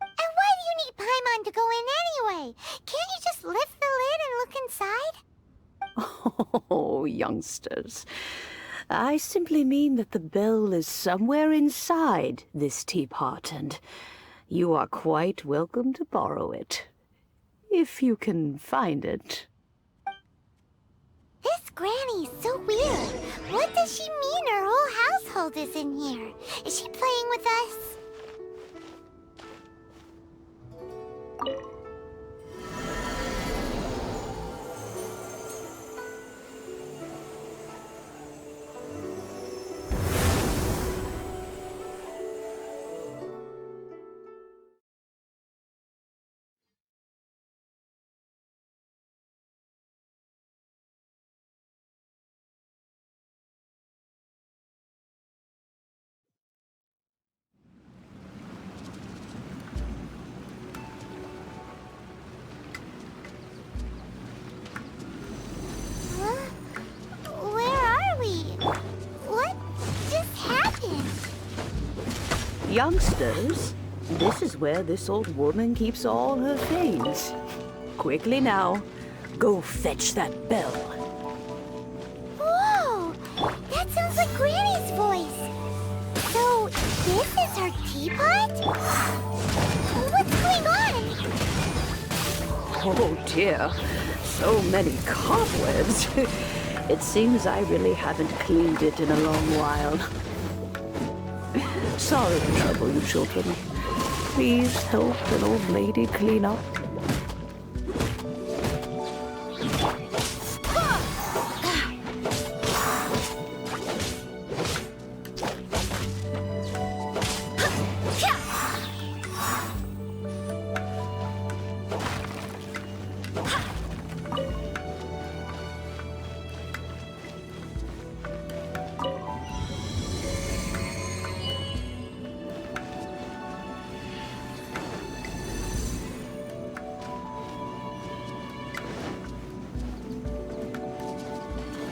And why do you need Paimon to go in anyway? Can't you just lift the lid and look inside? Oh, youngsters. I simply mean that the bell is somewhere inside this teapot, and you are quite welcome to borrow it, if you can find it. This Granny is so weird. What does she mean her whole household is in here? Is she playing with us? Where are we? What just happened? Youngsters, this is where this old woman keeps all her things. Quickly now, go fetch that bell. Whoa! That sounds like Granny's voice. So, this is her teapot? What's going on? Oh dear, so many cobwebs. It seems I really haven't cleaned it in a long while. Sorry to trouble you, children. Please help an old lady clean up.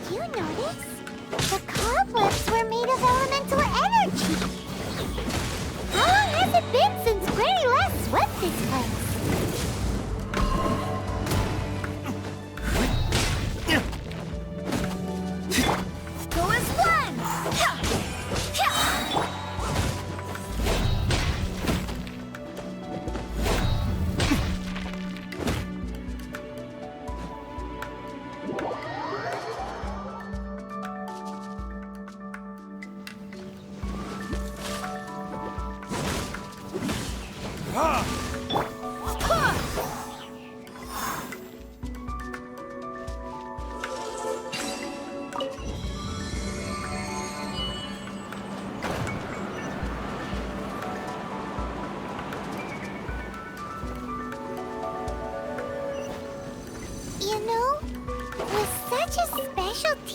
Do you notice? The cobwebs were made of elemental energy. How long has it been since Granny last swept this place? Go as one!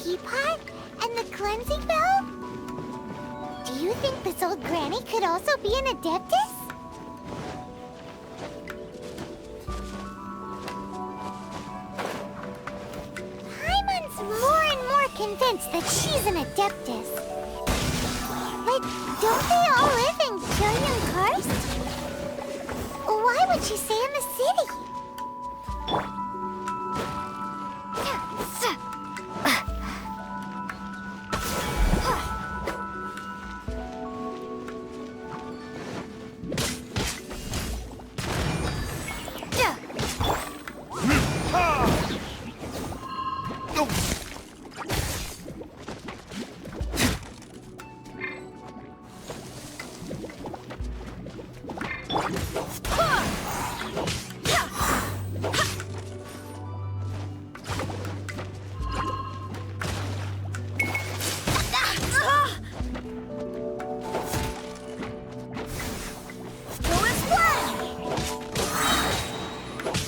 teapot and the cleansing bell? Do you think this old granny could also be an adeptus? Paimon's more and more convinced that she's an adeptus. But don't they all live in Kyrian Karst? Why would she stay in the city?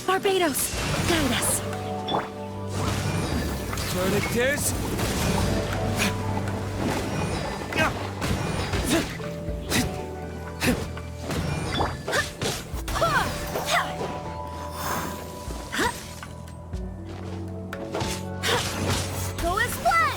Barbados, guide us. Verdict Go as one!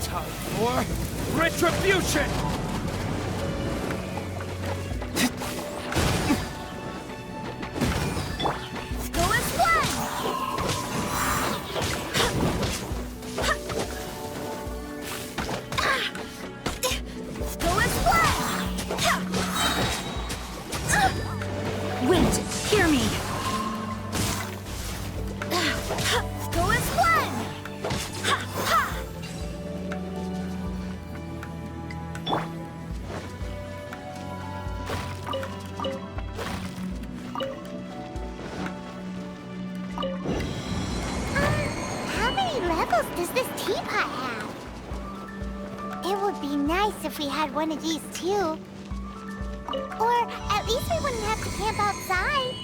Time for retribution! Go as one! Go as one! Wind, hear me. Go as one! How many levels does this teapot have? It would be nice if we had one of these too. Or at least we wouldn't have to camp outside.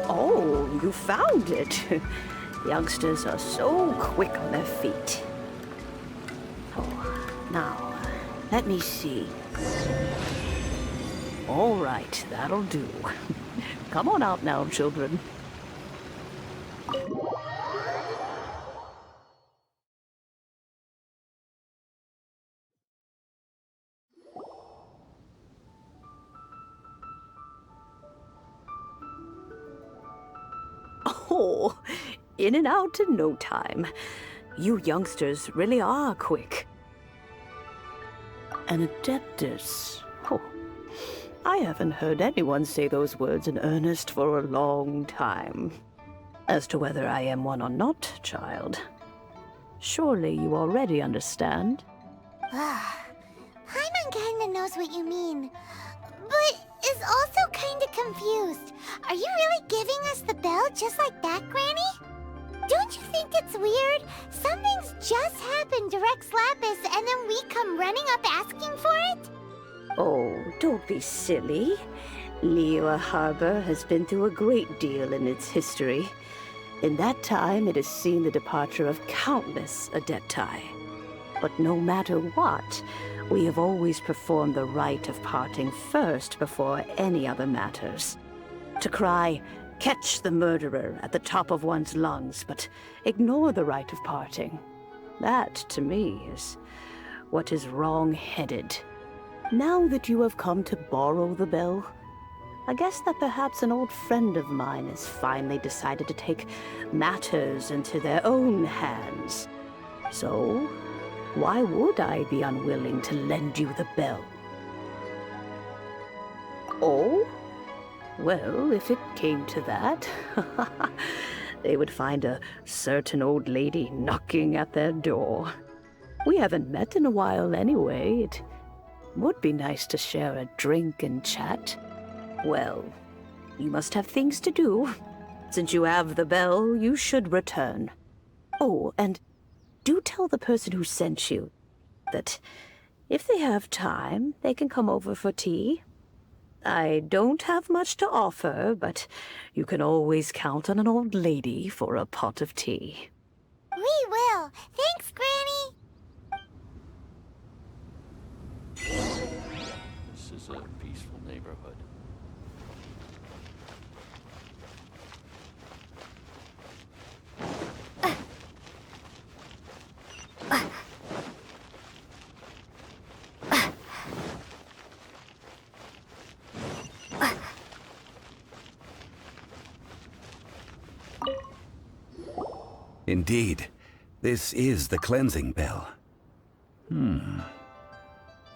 Oh, you found it. Youngsters are so quick on their feet. Oh, now, let me see. All right, that'll do. Come on out now, children. Oh, in and out in no time. You youngsters really are quick. An adeptus. Oh, I haven't heard anyone say those words in earnest for a long time. As to whether I am one or not, child, surely you already understand. Paimon kinda knows what you mean, but is also kinda confused. Are you really giving us the bell just like that, Granny? Don't you think it's weird? Something's just happened to Rex Lapis and then we come running up asking for it? Oh, don't be silly. Liyue Harbor has been through a great deal in its history. In that time, it has seen the departure of countless adepti. But no matter what, we have always performed the rite of parting first before any other matters. To cry, "Catch the murderer," at the top of one's lungs, but ignore the rite of parting. That, to me, is what is wrong-headed. Now that you have come to borrow the bell, I guess that perhaps an old friend of mine has finally decided to take matters into their own hands. So, why would I be unwilling to lend you the bell? Oh? Well, if it came to that, they would find a certain old lady knocking at their door. We haven't met in a while anyway. It would be nice to share a drink and chat. Well, you must have things to do. Since you have the bell, you should return. Oh, and do tell the person who sent you that if they have time, they can come over for tea. I don't have much to offer, but you can always count on an old lady for a pot of tea. We will. Thanks, Granny. This is a peaceful neighborhood. Indeed, this is the cleansing bell.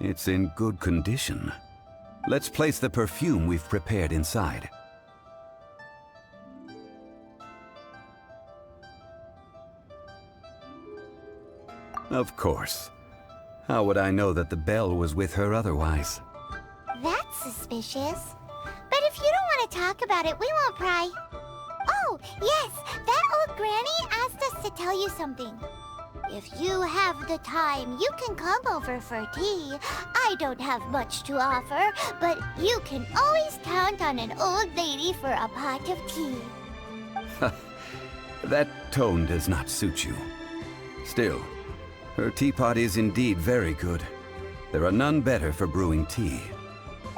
It's in good condition. Let's place the perfume we've prepared inside. Of course. How would I know that the bell was with her otherwise? That's suspicious. But if you don't want to talk about it, we won't pry. Oh, yes, that old granny asked us to tell you something. If you have the time, you can come over for tea. I don't have much to offer, but you can always count on an old lady for a pot of tea. That tone does not suit you. Still, her teapot is indeed very good. There are none better for brewing tea.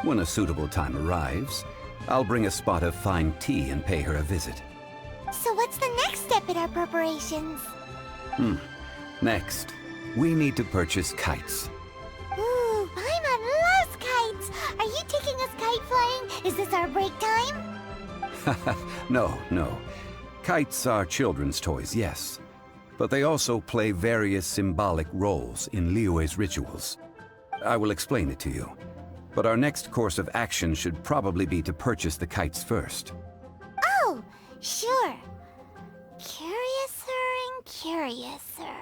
When a suitable time arrives, I'll bring a spot of fine tea and pay her a visit. So what's the next step in our preparations? Next, we need to purchase kites. Ooh, Paimon loves kites! Are you taking us kite flying? Is this our break time? No. Kites are children's toys, yes. But they also play various symbolic roles in Liyue's rituals. I will explain it to you. But our next course of action should probably be to purchase the kites first. Oh, sure. Curiouser and curiouser.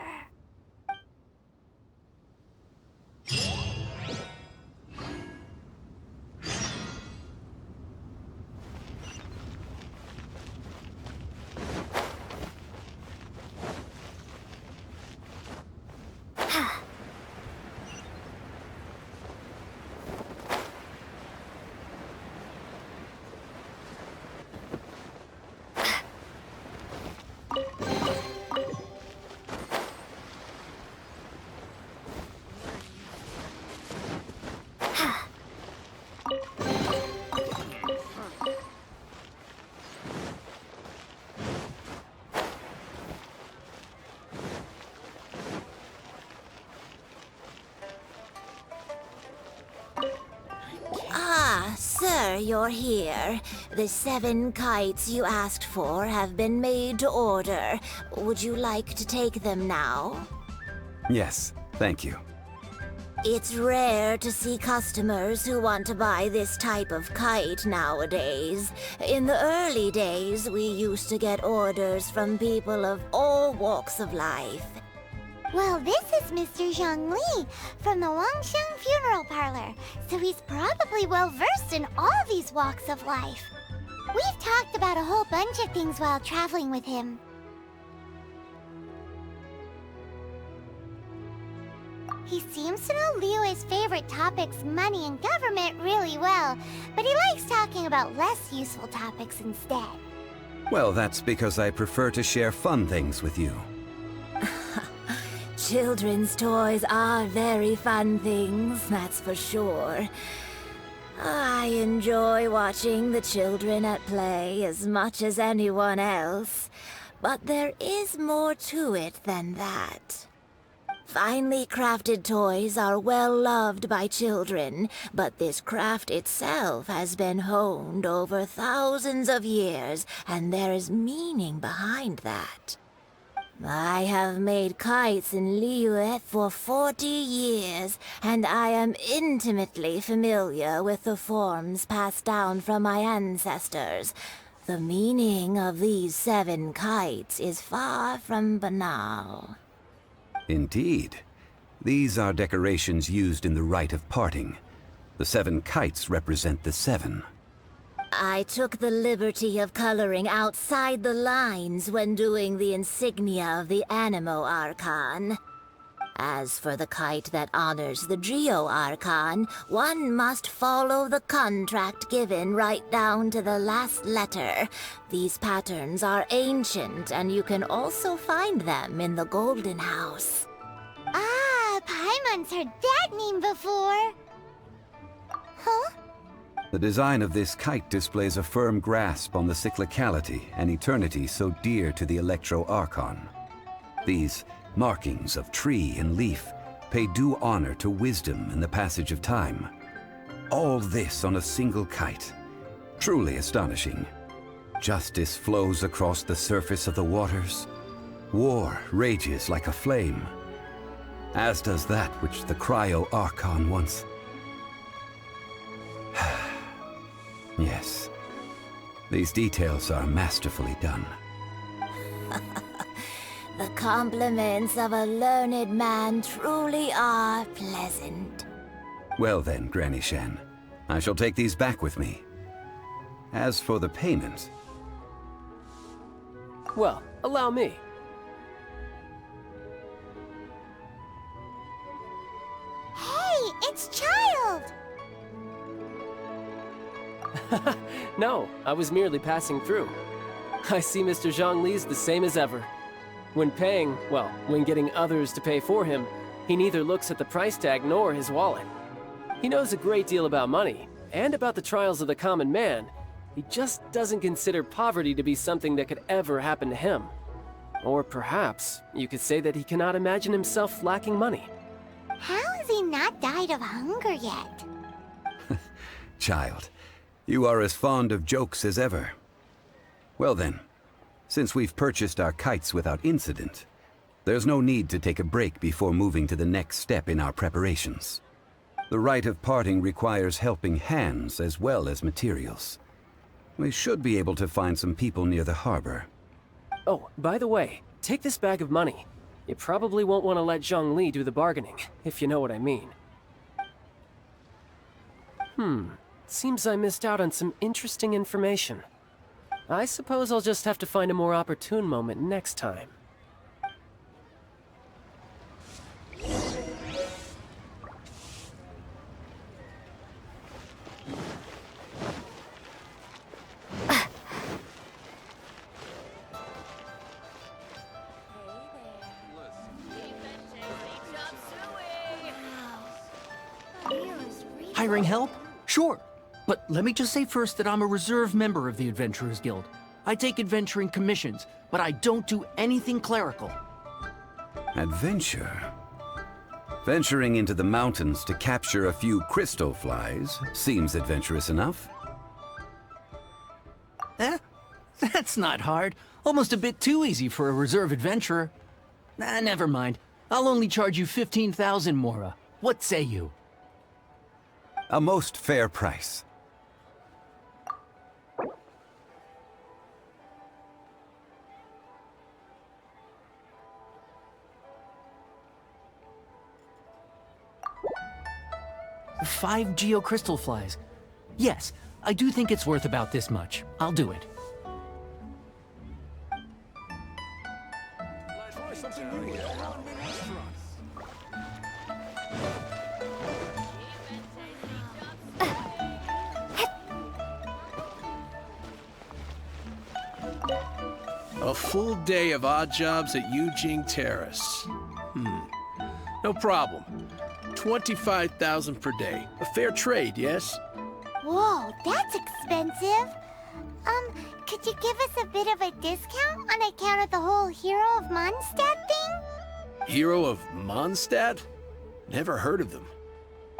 Sir, you're here. The 7 kites you asked for have been made to order. Would you like to take them now? Yes, thank you. It's rare to see customers who want to buy this type of kite nowadays. In the early days, we used to get orders from people of all walks of life. Well, this is Mr. Zhongli from the Wangsheng Funeral Parlor, so he's probably well-versed in all these walks of life. We've talked about a whole bunch of things while traveling with him. He seems to know Liyue's favorite topics, money and government, really well, but he likes talking about less useful topics instead. Well, that's because I prefer to share fun things with you. Children's toys are very fun things, that's for sure. I enjoy watching the children at play as much as anyone else, but there is more to it than that. Finely crafted toys are well loved by children, but this craft itself has been honed over thousands of years, and there is meaning behind that. I have made kites in Liyue for 40 years, and I am intimately familiar with the forms passed down from my ancestors. The meaning of these 7 kites is far from banal. Indeed. These are decorations used in the rite of parting. The 7 kites represent the 7. I took the liberty of coloring outside the lines when doing the insignia of the Animo Archon. As for the kite that honors the Geo Archon, one must follow the contract given right down to the last letter. These patterns are ancient, and you can also find them in the Golden House. Ah, Paimon's heard that name before. Huh? The design of this kite displays a firm grasp on the cyclicality and eternity so dear to the Electro Archon. These markings of tree and leaf pay due honor to wisdom and the passage of time. All this on a single kite. Truly astonishing. Justice flows across the surface of the waters. War rages like a flame. As does that which the Cryo Archon once... Yes. These details are masterfully done. The compliments of a learned man truly are pleasant. Well then, Granny Shen, I shall take these back with me. As for the payment... Well, allow me. Hey, it's Childe! No, I was merely passing through. I see Mr. Zhongli's the same as ever. When paying, well, when getting others to pay for him, he neither looks at the price tag nor his wallet. He knows a great deal about money, and about the trials of the common man. He just doesn't consider poverty to be something that could ever happen to him. Or perhaps, you could say that he cannot imagine himself lacking money. How has he not died of hunger yet? Child, you are as fond of jokes as ever. Well then, since we've purchased our kites without incident, there's no need to take a break before moving to the next step in our preparations. The rite of parting requires helping hands as well as materials. We should be able to find some people near the harbor. Oh, by the way, take this bag of money. You probably won't want to let Zhongli do the bargaining, if you know what I mean. Seems I missed out on some interesting information. I suppose I'll just have to find a more opportune moment next time. Hiring help? Sure. But let me just say first that I'm a reserve member of the Adventurers Guild. I take adventuring commissions, but I don't do anything clerical. Adventure? Venturing into the mountains to capture a few crystal flies seems adventurous enough. That's not hard. Almost a bit too easy for a reserve adventurer. Never mind. I'll only charge you 15,000 Mora. What say you? A most fair price. Five geocrystal flies. Yes, I do think it's worth about this much. I'll do it. A full day of odd jobs at Yujing Terrace. No problem. 25,000 per day. A fair trade, yes? Whoa, that's expensive. Could you give us a bit of a discount on account of the whole Hero of Mondstadt thing? Hero of Mondstadt? Never heard of them.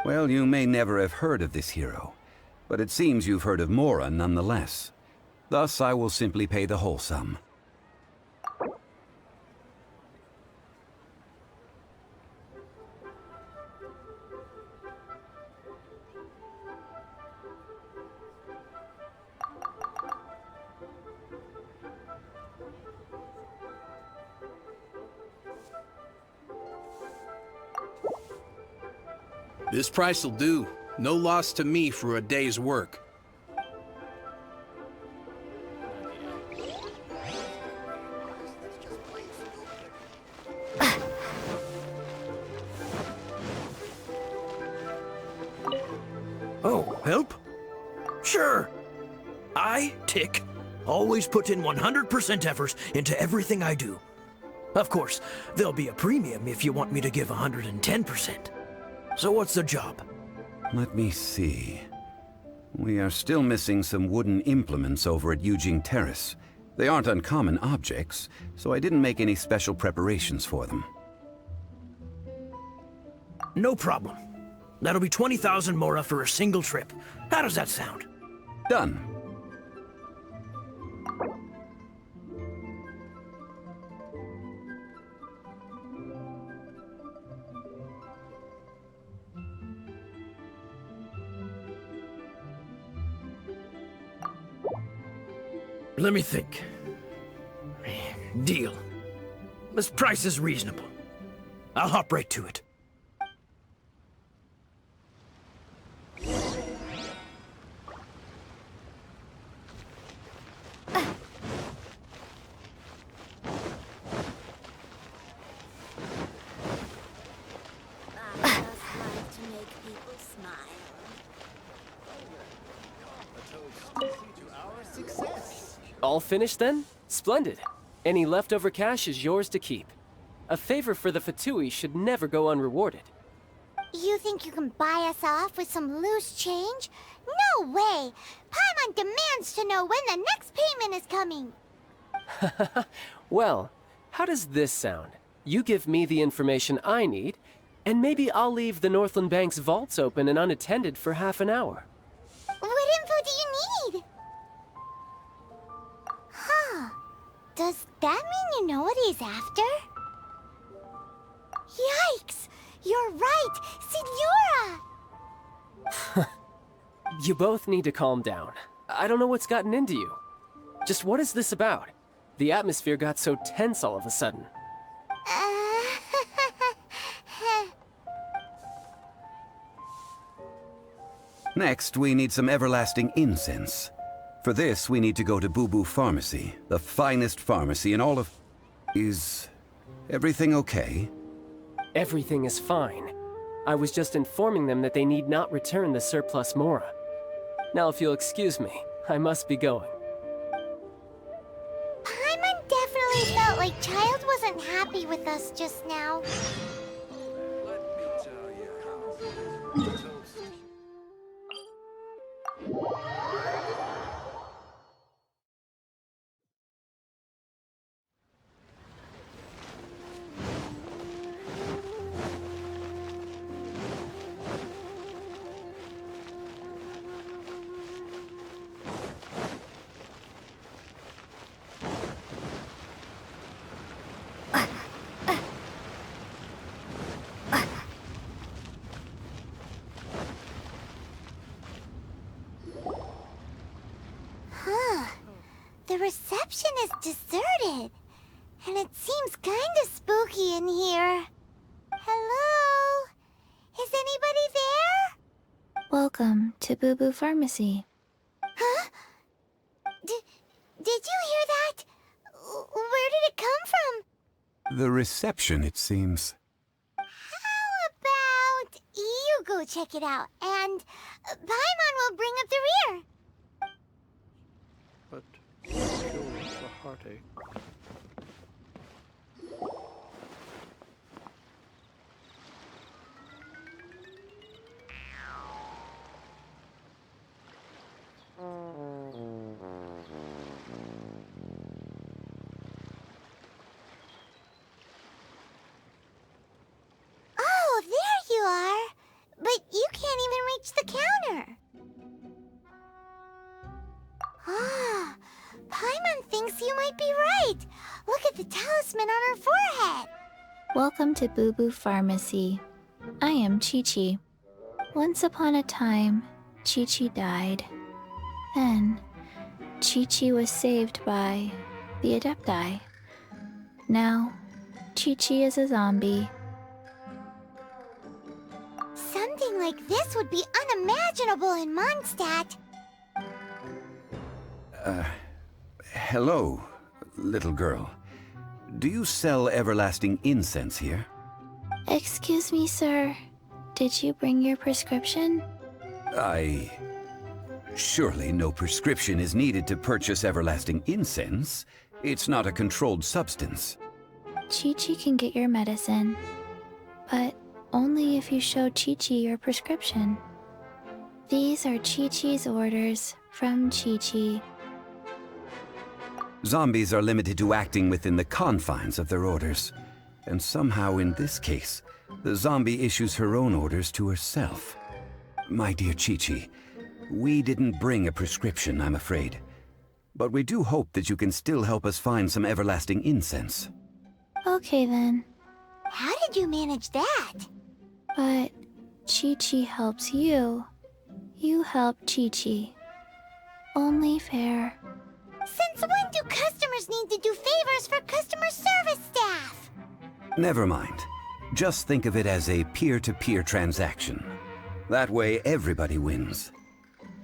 Well, you may never have heard of this hero, but it seems you've heard of Mora nonetheless. Thus, I will simply pay the whole sum. This price'll do. No loss to me for a day's work. Oh, help? Sure. I, Tick, always put in 100% effort into everything I do. Of course, there'll be a premium if you want me to give 110%. So what's the job? Let me see. We are still missing some wooden implements over at Yujing Terrace. They aren't uncommon objects, so I didn't make any special preparations for them. No problem. That'll be 20,000 mora for a single trip. How does that sound? Done. Let me think. Deal. This price is reasonable. I'll hop right to it. All finished then? Splendid. Any leftover cash is yours to keep. A favor for the Fatui should never go unrewarded. You think you can buy us off with some loose change? No way! Paimon demands to know when the next payment is coming! Well, how does this sound? You give me the information I need, and maybe I'll leave the Northland Bank's vaults open and unattended for half an hour. What info do you need? Huh. Does that mean you know what he's after? Yikes! You're right! Signora! You both need to calm down. I don't know what's gotten into you. Just what is this about? The atmosphere got so tense all of a sudden. Next, we need some everlasting incense. For this, we need to go to Boo Boo Pharmacy, the finest pharmacy in all of... Is everything okay? Everything is fine. I was just informing them that they need not return the surplus Mora. Now, if you'll excuse me, I must be going. Paimon definitely felt like Childe wasn't happy with us just now. Let me tell you how toast. The reception is deserted, and it seems kinda spooky in here. Hello? Is anybody there? Welcome to Boo Boo Pharmacy. Huh? Did you hear that? Where did it come from? The reception, it seems. How about you go check it out, and Paimon will bring up the rear. But kills the heartache. Oh, there you are. But you can't even reach the counter. Ah, Paimon thinks you might be right. Look at the talisman on her forehead. Welcome to Boo Boo Pharmacy. I am Chi-Chi. Once upon a time, Chi-Chi died. Then, Chi-Chi was saved by the Adepti. Now, Chi-Chi is a zombie. Something like this would be unimaginable in Mondstadt. Hello, little girl. Do you sell everlasting incense here? Excuse me, sir. Did you bring your prescription? Surely no prescription is needed to purchase everlasting incense. It's not a controlled substance. Chi-Chi can get your medicine, but only if you show Chi-Chi your prescription. These are Chi-Chi's orders from Chi-Chi. Zombies are limited to acting within the confines of their orders. And somehow in this case, the zombie issues her own orders to herself. My dear Chi-Chi, we didn't bring a prescription, I'm afraid. But we do hope that you can still help us find some everlasting incense. Okay then. How did you manage that? But Chi-Chi helps you. You help Chi-Chi. Only fair. Since when do customers need to do favors for customer service staff? Never mind. Just think of it as a peer-to-peer transaction. That way everybody wins.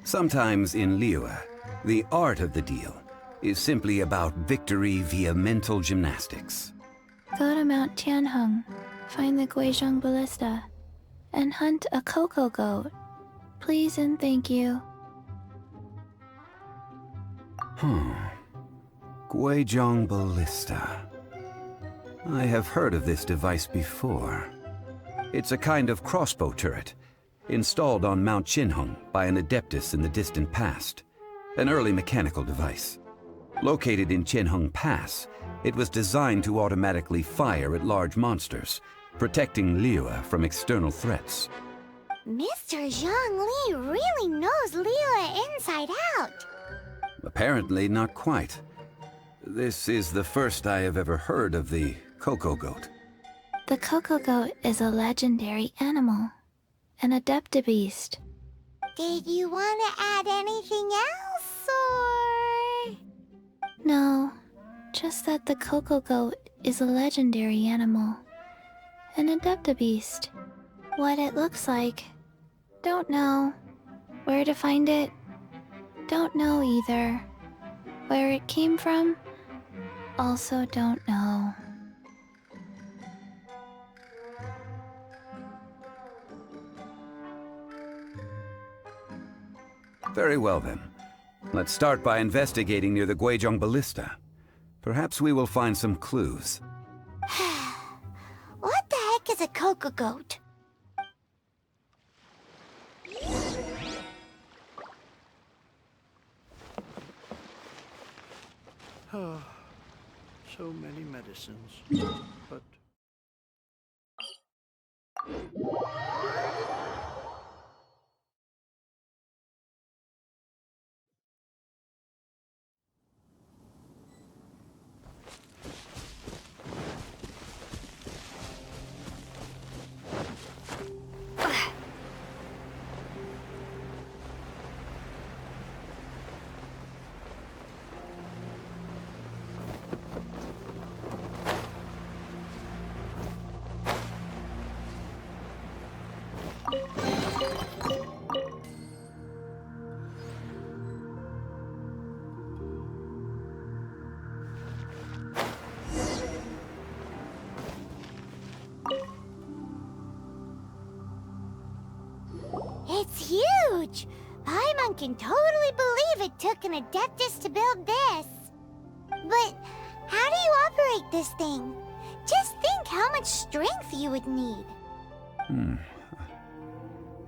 Sometimes in Liyue, the art of the deal is simply about victory via mental gymnastics. Go to Mount Tianheng, find the Guizhong Ballista, and hunt a cocoa goat. Please and thank you. Guizhong Ballista. I have heard of this device before. It's a kind of crossbow turret, installed on Mount Tianheng by an adeptus in the distant past. An early mechanical device. Located in Tianheng Pass, it was designed to automatically fire at large monsters, protecting Liyue from external threats. Mr. Zhongli really knows Liyue inside out. Apparently not quite. This is the first I have ever heard of the cocoa goat. The cocoa goat is a legendary animal, an adeptabeast. Did you want to add anything else, or...? No, just that the cocoa goat is a legendary animal, an adeptabeast. What it looks like, don't know. Where to find it, don't know either. Where it came from, also don't know. Very well then. Let's start by investigating near the Guizhong Ballista. Perhaps we will find some clues. What the heck is a cocoa goat? So many medicines, but... It's huge! Paimon can totally believe it took an adeptus to build this. But how do you operate this thing? Just think how much strength you would need.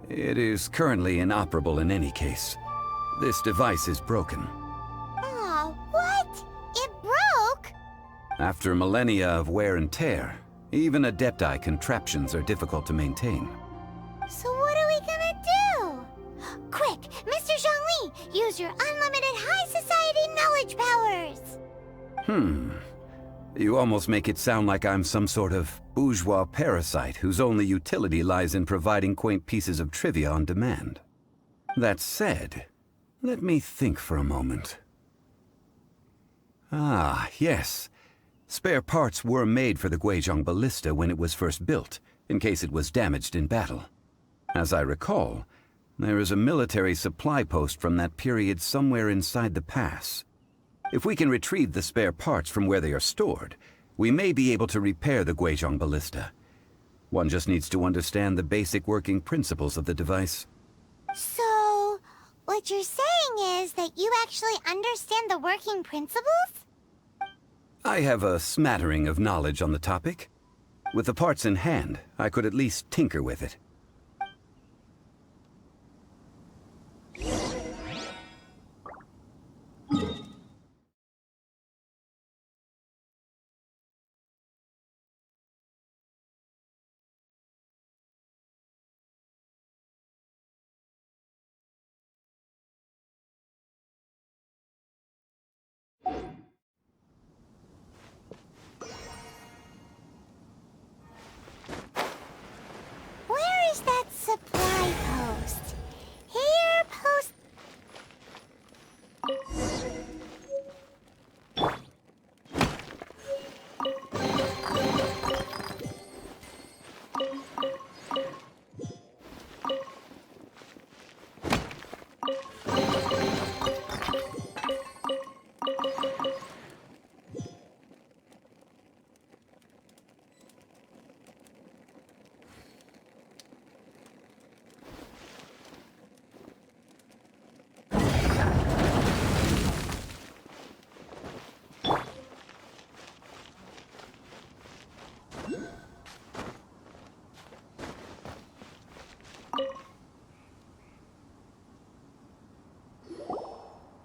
It is currently inoperable in any case. This device is broken. Aw, what? It broke? After millennia of wear and tear, even Adepti contraptions are difficult to maintain. So what are we gonna do? Quick, Mr. Zhongli, use your unlimited high society knowledge powers! You almost make it sound like I'm some sort of bourgeois parasite whose only utility lies in providing quaint pieces of trivia on demand. That said, let me think for a moment. Ah, yes. Spare parts were made for the Guizhong Ballista when it was first built, in case it was damaged in battle. As I recall, there is a military supply post from that period somewhere inside the pass. If we can retrieve the spare parts from where they are stored, we may be able to repair the Guizhong ballista. One just needs to understand the basic working principles of the device. So, what you're saying is that you actually understand the working principles? I have a smattering of knowledge on the topic. With the parts in hand, I could at least tinker with it. Where is that supply post? Here, post...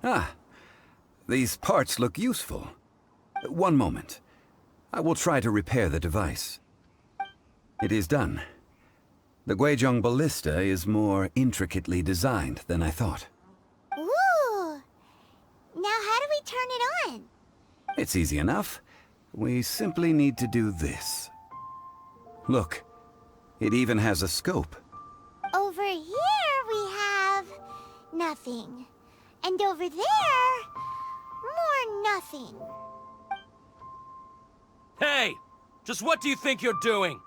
Ah, these parts look useful. One moment. I will try to repair the device. It is done. The Guizhong ballista is more intricately designed than I thought. Ooh! Now how do we turn it on? It's easy enough. We simply need to do this. Look, it even has a scope. Over here we have... nothing. And over there... more nothing. Hey! Just what do you think you're doing?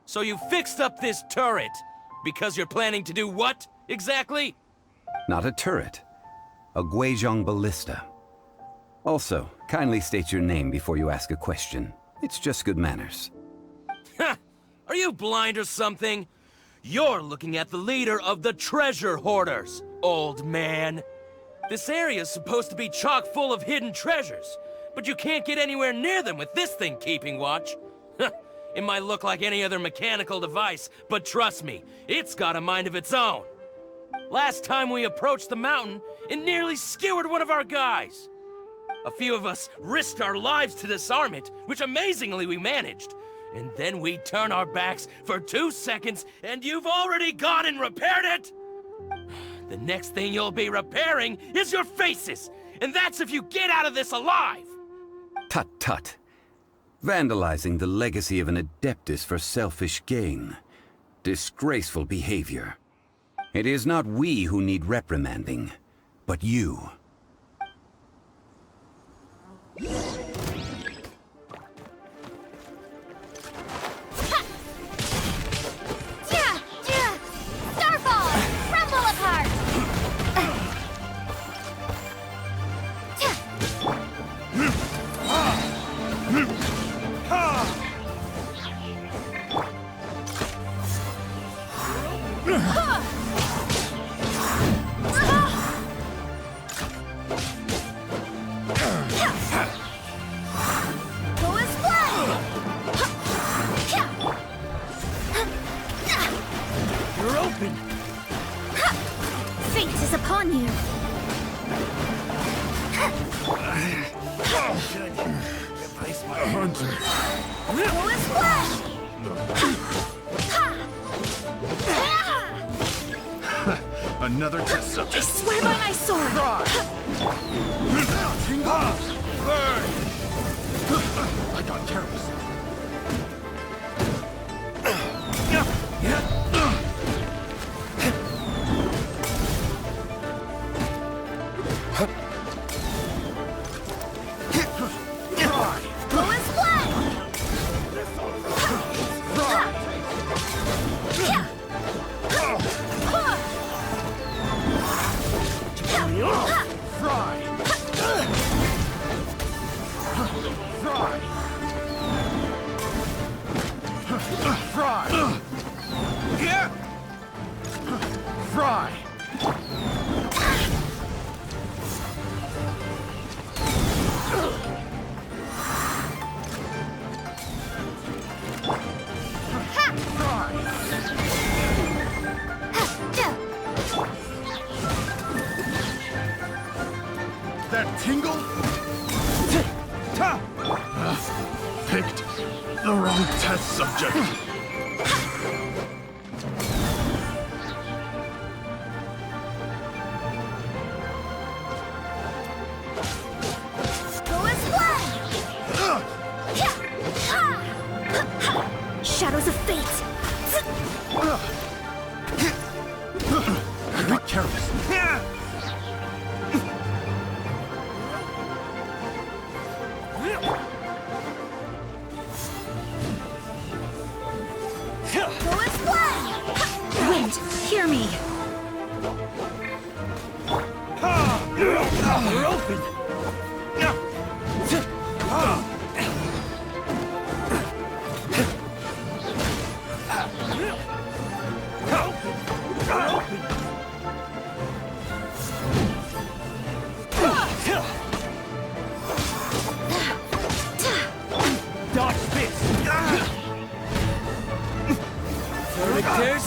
So you fixed up this turret because you're planning to do what, exactly? Not a turret. A Guizhong ballista. Also, kindly state your name before you ask a question. It's just good manners. Ha! Are you blind or something? You're looking at the leader of the treasure hoarders, old man. This area's supposed to be chock full of hidden treasures, but you can't get anywhere near them with this thing keeping watch. It might look like any other mechanical device, but trust me, it's got a mind of its own. Last time we approached the mountain, it nearly skewered one of our guys. A few of us risked our lives to disarm it, which amazingly we managed. And then we turn our backs for 2 seconds, and you've already gone and repaired it? The next thing you'll be repairing is your faces, and that's if you get out of this alive! Tut tut. Vandalizing the legacy of an Adeptus for selfish gain. Disgraceful behavior. It is not we who need reprimanding, but you. Starfall! Crumble apart! You're open! Fate is upon you. Go and splash! Another test I swear by my sword. I got careless. Go and splash! The wrong test subject. Shadows of fate! I got careless. Wind, hear me! We're open! Dodge this! Victors!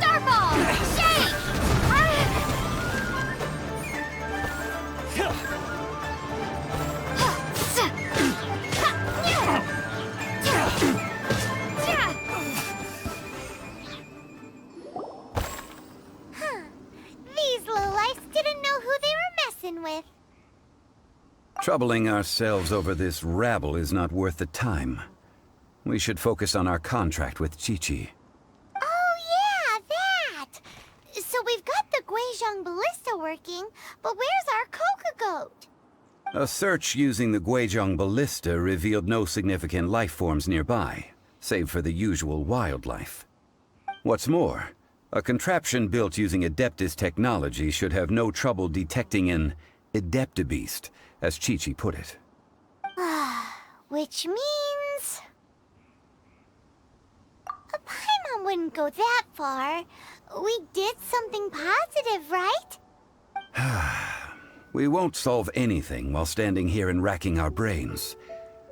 Starball! Shake! These lowlifes didn't know who they were messing with. Troubling ourselves over this rabble is not worth the time. We should focus on our contract with Qiqi. Oh yeah, that! So we've got the Guizhong ballista working, but where's our Coca goat? A search using the Guizhong ballista revealed no significant life forms nearby, save for the usual wildlife. What's more, a contraption built using Adeptus technology should have no trouble detecting an Adeptabeast, as Qiqi put it. Which means... Paimon wouldn't go that far. We did something positive, right? We won't solve anything while standing here and racking our brains.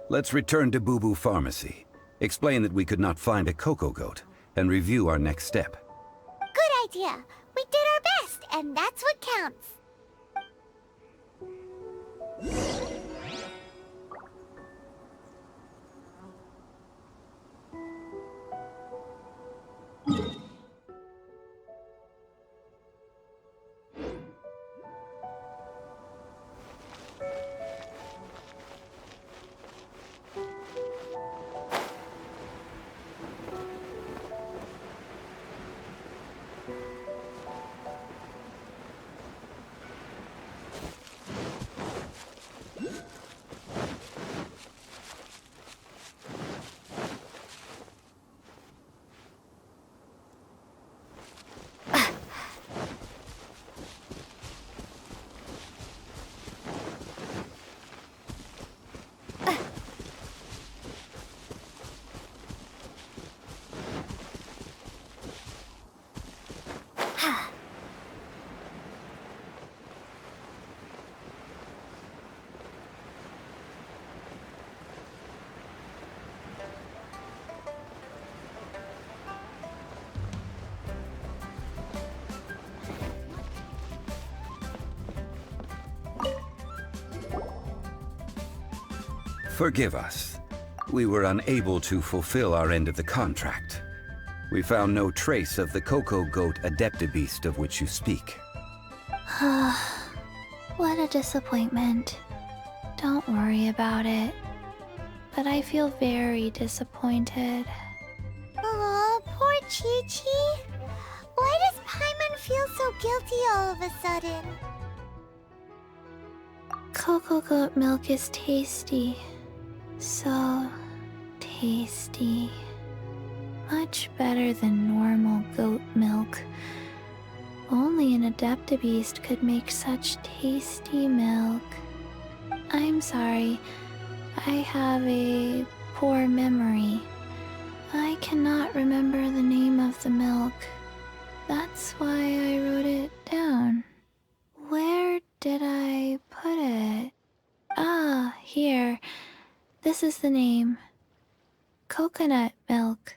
Let's return to Boo Boo Pharmacy, explain that we could not find a Coco Goat, and review our next step. Good idea. We did our best, and that's what counts. Forgive us. We were unable to fulfill our end of the contract. We found no trace of the Coco Goat Adeptabeast of which you speak. What a disappointment. Don't worry about it. But I feel very disappointed. Aw, poor Qiqi. Why does Paimon feel so guilty all of a sudden? Coco goat milk is tasty. So tasty. Much better than normal goat milk. Only an Adeptabeast could make such tasty milk. I'm sorry. I have a poor memory. I cannot remember the name of the milk. That's why I wrote it down. Where did I put it? Ah, here. This is the name. Coconut milk.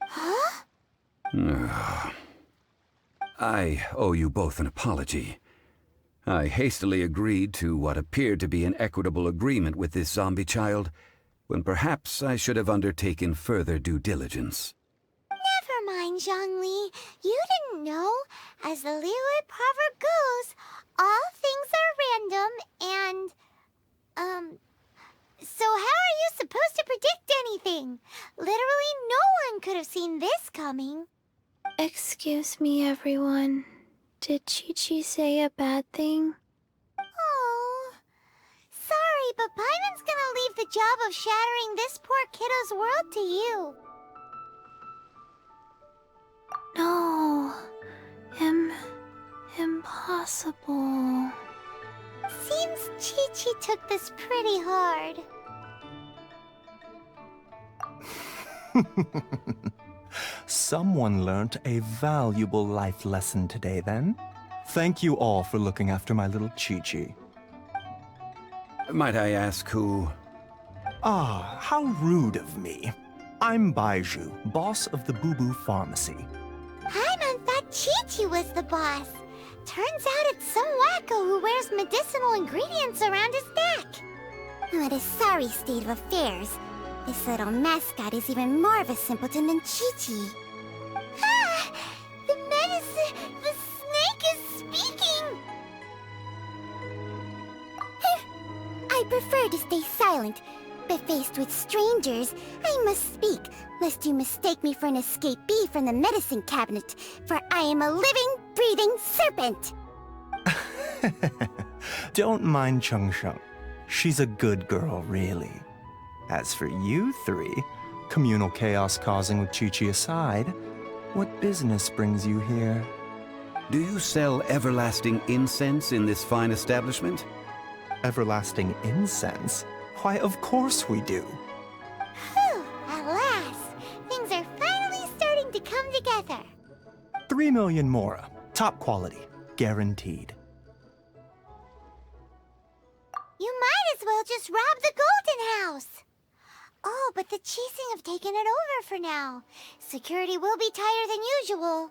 Huh? I owe you both an apology. I hastily agreed to what appeared to be an equitable agreement with this zombie child, when perhaps I should have undertaken further due diligence. Never mind, Zhongli. You didn't know. As the Liyue proverb goes, all things are random and, so how are you supposed to predict anything? Literally no one could have seen this coming. Excuse me, everyone. Did Chi-Chi say a bad thing? Oh, sorry, but Paimon's gonna leave the job of shattering this poor kiddo's world to you. No. Impossible. Seems Chi-Chi took this pretty hard. Someone learnt a valuable life lesson today, then. Thank you all for looking after my little Chi-Chi. Might I ask who? Ah, how rude of me. I'm Baiju, boss of the Boo Boo Pharmacy. Paimon thought Chi-Chi was the boss. Turns out it's some wacko who wears medicinal ingredients around his neck. What a sorry state of affairs. This little mascot is even more of a simpleton than Chi-Chi. Ah! The medicine... The snake is speaking! I prefer to stay silent, but faced with strangers, I must speak, lest you mistake me for an escapee from the medicine cabinet, for I am a living, breathing serpent! Don't mind Chung Sheng. She's a good girl, really. As for you three, communal chaos causing with Chi-Chi aside, what business brings you here? Do you sell everlasting incense in this fine establishment? Everlasting incense? Why, of course we do. Phew, at last! Things are finally starting to come together. 3 million mora. Top quality. Guaranteed. You might as well just rob the Golden House! Oh, but the Chising have taken it over for now. Security will be tighter than usual.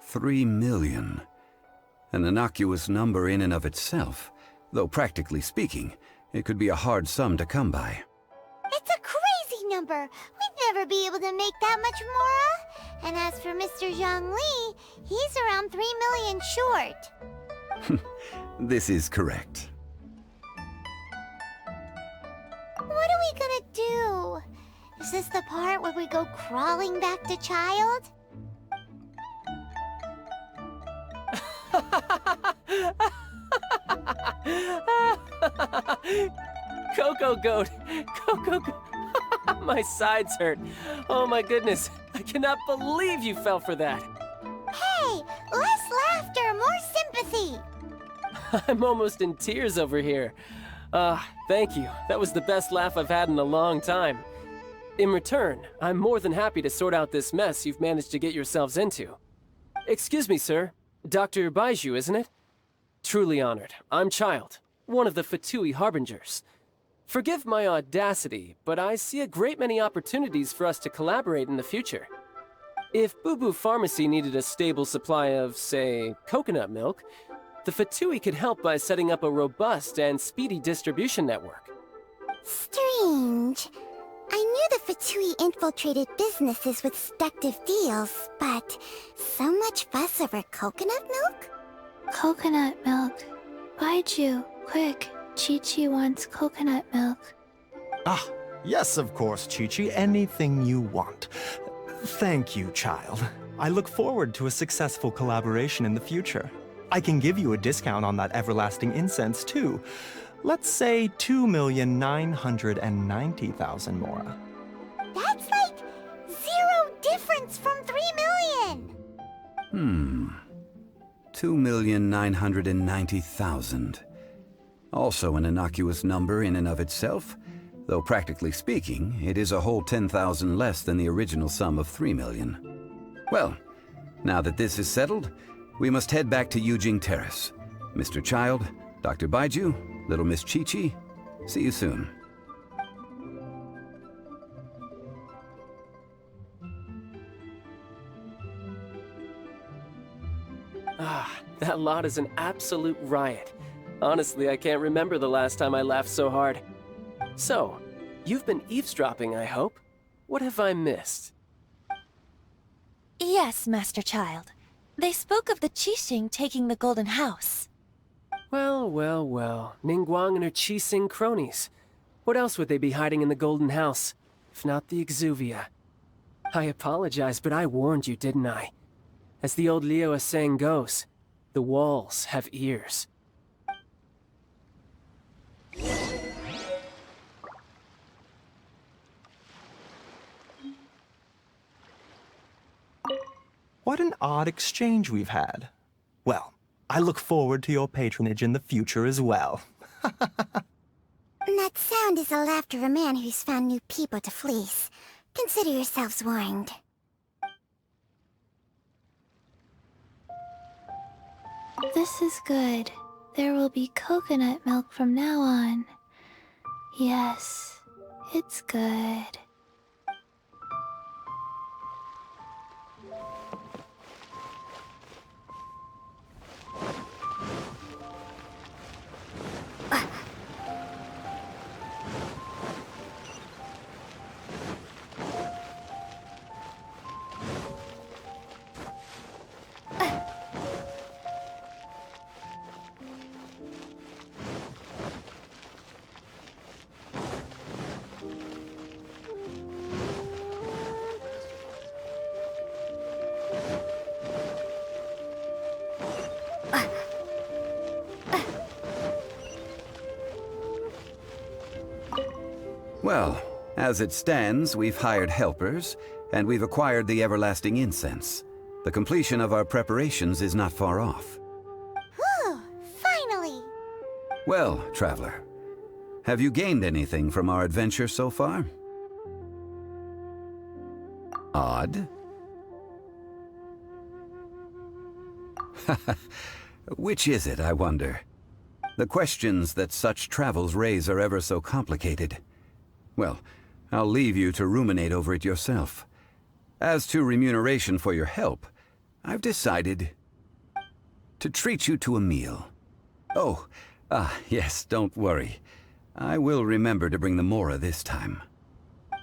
3 million. An innocuous number in and of itself, though practically speaking, it could be a hard sum to come by. It's a crazy number! We'd never be able to make that much mora. And as for Mr. Zhongli, he's around 3 million short. This is correct. What are we gonna do? Is this the part where we go crawling back to Childe? Coco Goat! Coco Goat! My sides hurt. Oh my goodness. I cannot believe you fell for that. Hey! Less laughter, more sympathy! I'm almost in tears over here. Thank you. That was the best laugh I've had in a long time. In return, I'm more than happy to sort out this mess you've managed to get yourselves into. Excuse me, sir. Dr. Baiju, isn't it? Truly honored. I'm Childe, one of the Fatui Harbingers. Forgive my audacity, but I see a great many opportunities for us to collaborate in the future. If Boo Boo Pharmacy needed a stable supply of, say, coconut milk, the Fatui could help by setting up a robust and speedy distribution network. Strange. I knew the Fatui infiltrated businesses with seductive deals, but so much fuss over coconut milk? Coconut milk. Baiju, quick. Chi-Chi wants coconut milk. Ah, yes, of course, Chi-Chi. Anything you want. Thank you, child. I look forward to a successful collaboration in the future. I can give you a discount on that everlasting incense, too. Let's say 2,990,000 mora. That's like 0 difference from 3 million! 2,990,000. Also an innocuous number in and of itself, though practically speaking, it is a whole 10,000 less than the original sum of 3 million. Well, now that this is settled, we must head back to Yujing Terrace. Mr. Childe, Dr. Baiju, little Miss Chi-Chi, see you soon. That lot is an absolute riot. Honestly, I can't remember the last time I laughed so hard. So, you've been eavesdropping, I hope? What have I missed? Yes, Master Childe. They spoke of the Qixing taking the Golden House. Well, well, well. Ningguang and her Qixing cronies. What else would they be hiding in the Golden House, if not the Exuvia? I apologize, but I warned you, didn't I? As the old Liyue saying goes, the walls have ears. What an odd exchange we've had. Well, I look forward to your patronage in the future as well. That sound is the laughter of a man who's found new people to fleece. Consider yourselves warned. This is good. There will be coconut milk from now on. Yes, it's good. Well, as it stands, we've hired helpers, and we've acquired the everlasting incense. The completion of our preparations is not far off. Whew! Finally! Well, traveler, have you gained anything from our adventure so far? Odd. Which is it, I wonder? The questions that such travels raise are ever so complicated. Well, I'll leave you to ruminate over it yourself. As to remuneration for your help, I've decided to treat you to a meal. Oh, yes, don't worry. I will remember to bring the Mora this time.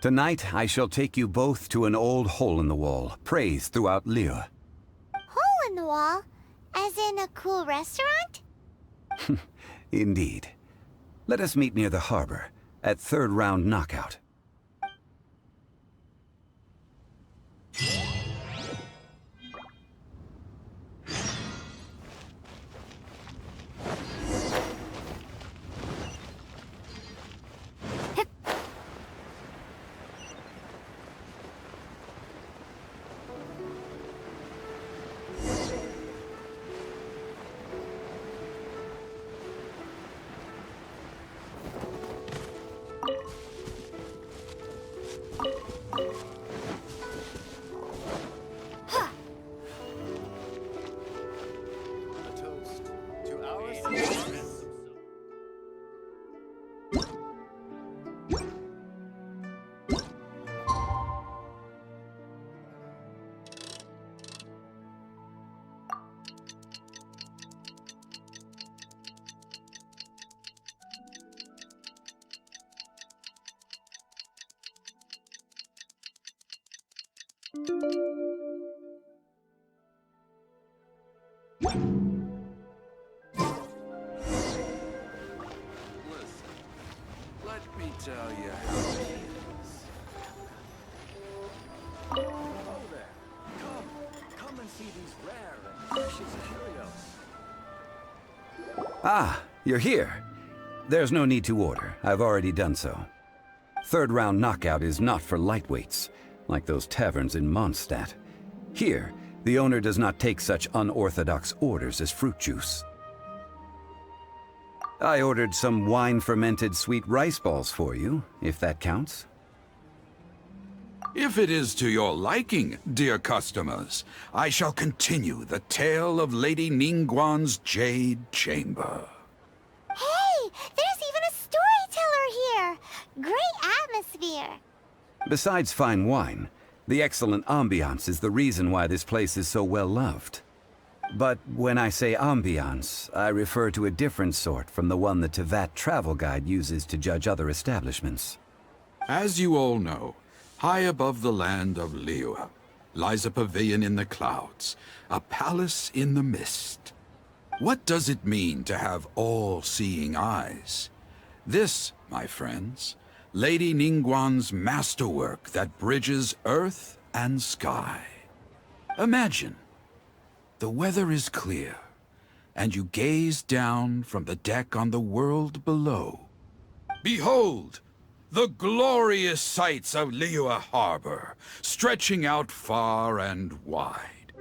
Tonight, I shall take you both to an old hole-in-the-wall, praised throughout Liyue. Hole in the wall? As in a cool restaurant? Indeed. Let us meet near the harbor, at third round knockout. Let me tell you how it is. Oh there. Come and see these rare and precious curios. Ah, you're here. There's no need to order. I've already done so. Third round knockout is not for lightweights, like those taverns in Mondstadt. Here, the owner does not take such unorthodox orders as fruit juice. I ordered some wine-fermented sweet rice balls for you, if that counts. If it is to your liking, dear customers, I shall continue the tale of Lady Ningguang's Jade Chamber. Hey! There's even a storyteller here! Great atmosphere! Besides fine wine, the excellent ambiance is the reason why this place is so well loved. But when I say ambiance, I refer to a different sort from the one the Tevat travel guide uses to judge other establishments. As you all know, high above the land of Liyue lies a pavilion in the clouds, a palace in the mist. What does it mean to have all-seeing eyes? This, my friends, Lady Ningguang's masterwork that bridges earth and sky. Imagine, the weather is clear, and you gaze down from the deck on the world below. Behold, the glorious sights of Liyue Harbor, stretching out far and wide.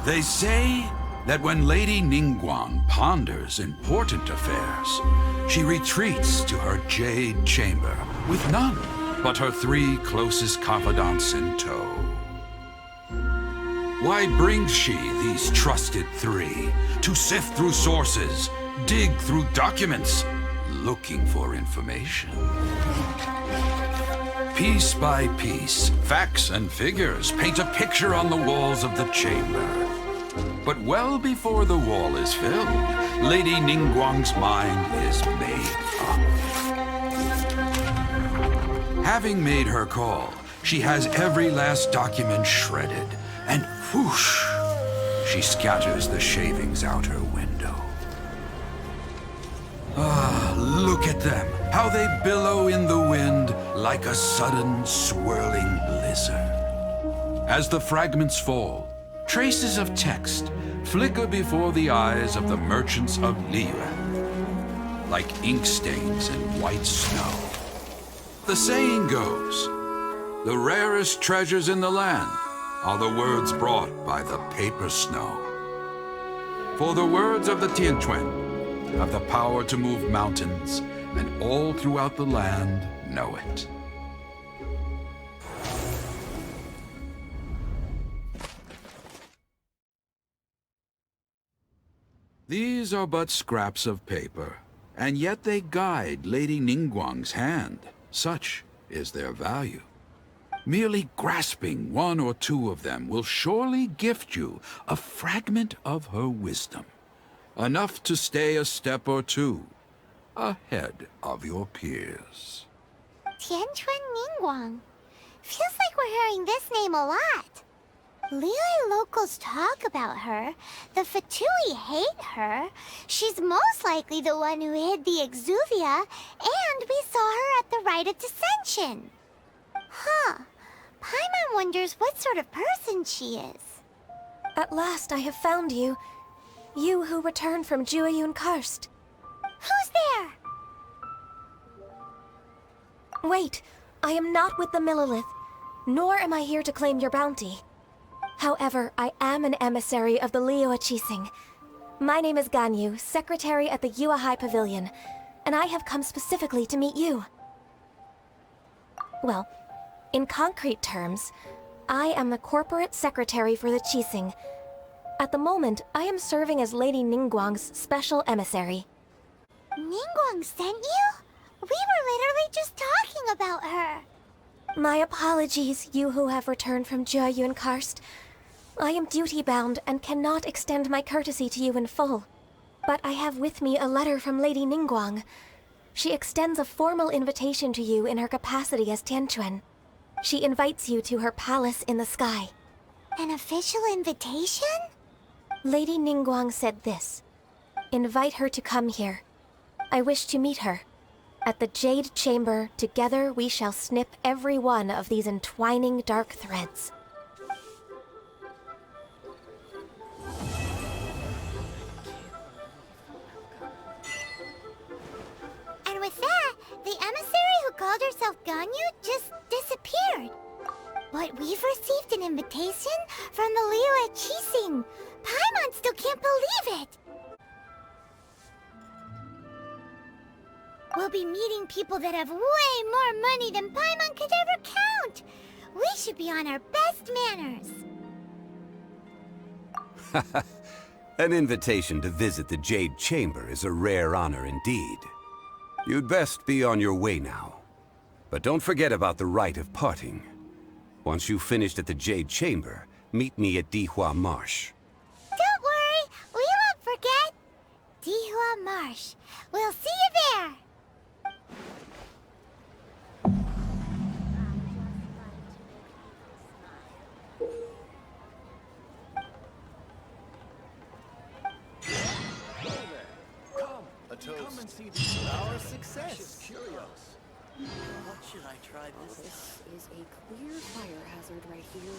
They say that when Lady Ningguang ponders important affairs, she retreats to her jade chamber with none but her 3 closest confidants in tow. Why brings she these trusted 3 to sift through sources, dig through documents, looking for information? Piece by piece, facts and figures paint a picture on the walls of the chamber. But well before the wall is filled, Lady Ningguang's mind is made up. Having made her call, she has every last document shredded, and whoosh, she scatters the shavings out her window. Ah, look at them, how they billow in the wind like a sudden swirling blizzard. As the fragments fall, traces of text flicker before the eyes of the merchants of Liyue, like ink stains in white snow. The saying goes, the rarest treasures in the land are the words brought by the paper snow. For the words of the Tianquan have the power to move mountains, and all throughout the land know it. These are but scraps of paper, and yet they guide Lady Ningguang's hand. Such is their value. Merely grasping 1 or 2 of them will surely gift you a fragment of her wisdom, enough to stay a step or 2 ahead of your peers. Tianquan Ningguang. Feels like we're hearing this name a lot. Liyue locals talk about her. The Fatui hate her. She's most likely the one who hid the Exuvia, and we saw her at the Rite of Dissension. Huh. Paimon wonders what sort of person she is. At last I have found you. You who returned from Jueyun Karst. Who's there? Wait, I am not with the Millelith, nor am I here to claim your bounty. However, I am an emissary of the Liyue Qixing. My name is Ganyu, secretary at the Yuehai Pavilion, and I have come specifically to meet you. Well, in concrete terms, I am the corporate secretary for the Qixing. At the moment, I am serving as Lady Ningguang's special emissary. Ningguang sent you? We were literally just talking about her. My apologies, you who have returned from Jueyun Karst. I am duty-bound and cannot extend my courtesy to you in full. But I have with me a letter from Lady Ningguang. She extends a formal invitation to you in her capacity as Tianquan. She invites you to her palace in the sky. An official invitation? Lady Ningguang said this. Invite her to come here. I wish to meet her. At the Jade Chamber, together we shall snip every one of these entwining dark threads. And with that, the emissary who called herself Ganyu just disappeared. But we've received an invitation from the Liyue Qixing. Paimon still can't believe it. We'll be meeting people that have way more money than Paimon could ever count. We should be on our best manners. An invitation to visit the Jade Chamber is a rare honor indeed. You'd best be on your way now. But don't forget about the rite of parting. Once you've finished at the Jade Chamber, meet me at Dihua Marsh. Don't worry, we won't forget. Dihua Marsh. We'll see you there. A toast. Come and see our success. Curious. What should I try this? This is a clear fire hazard right here.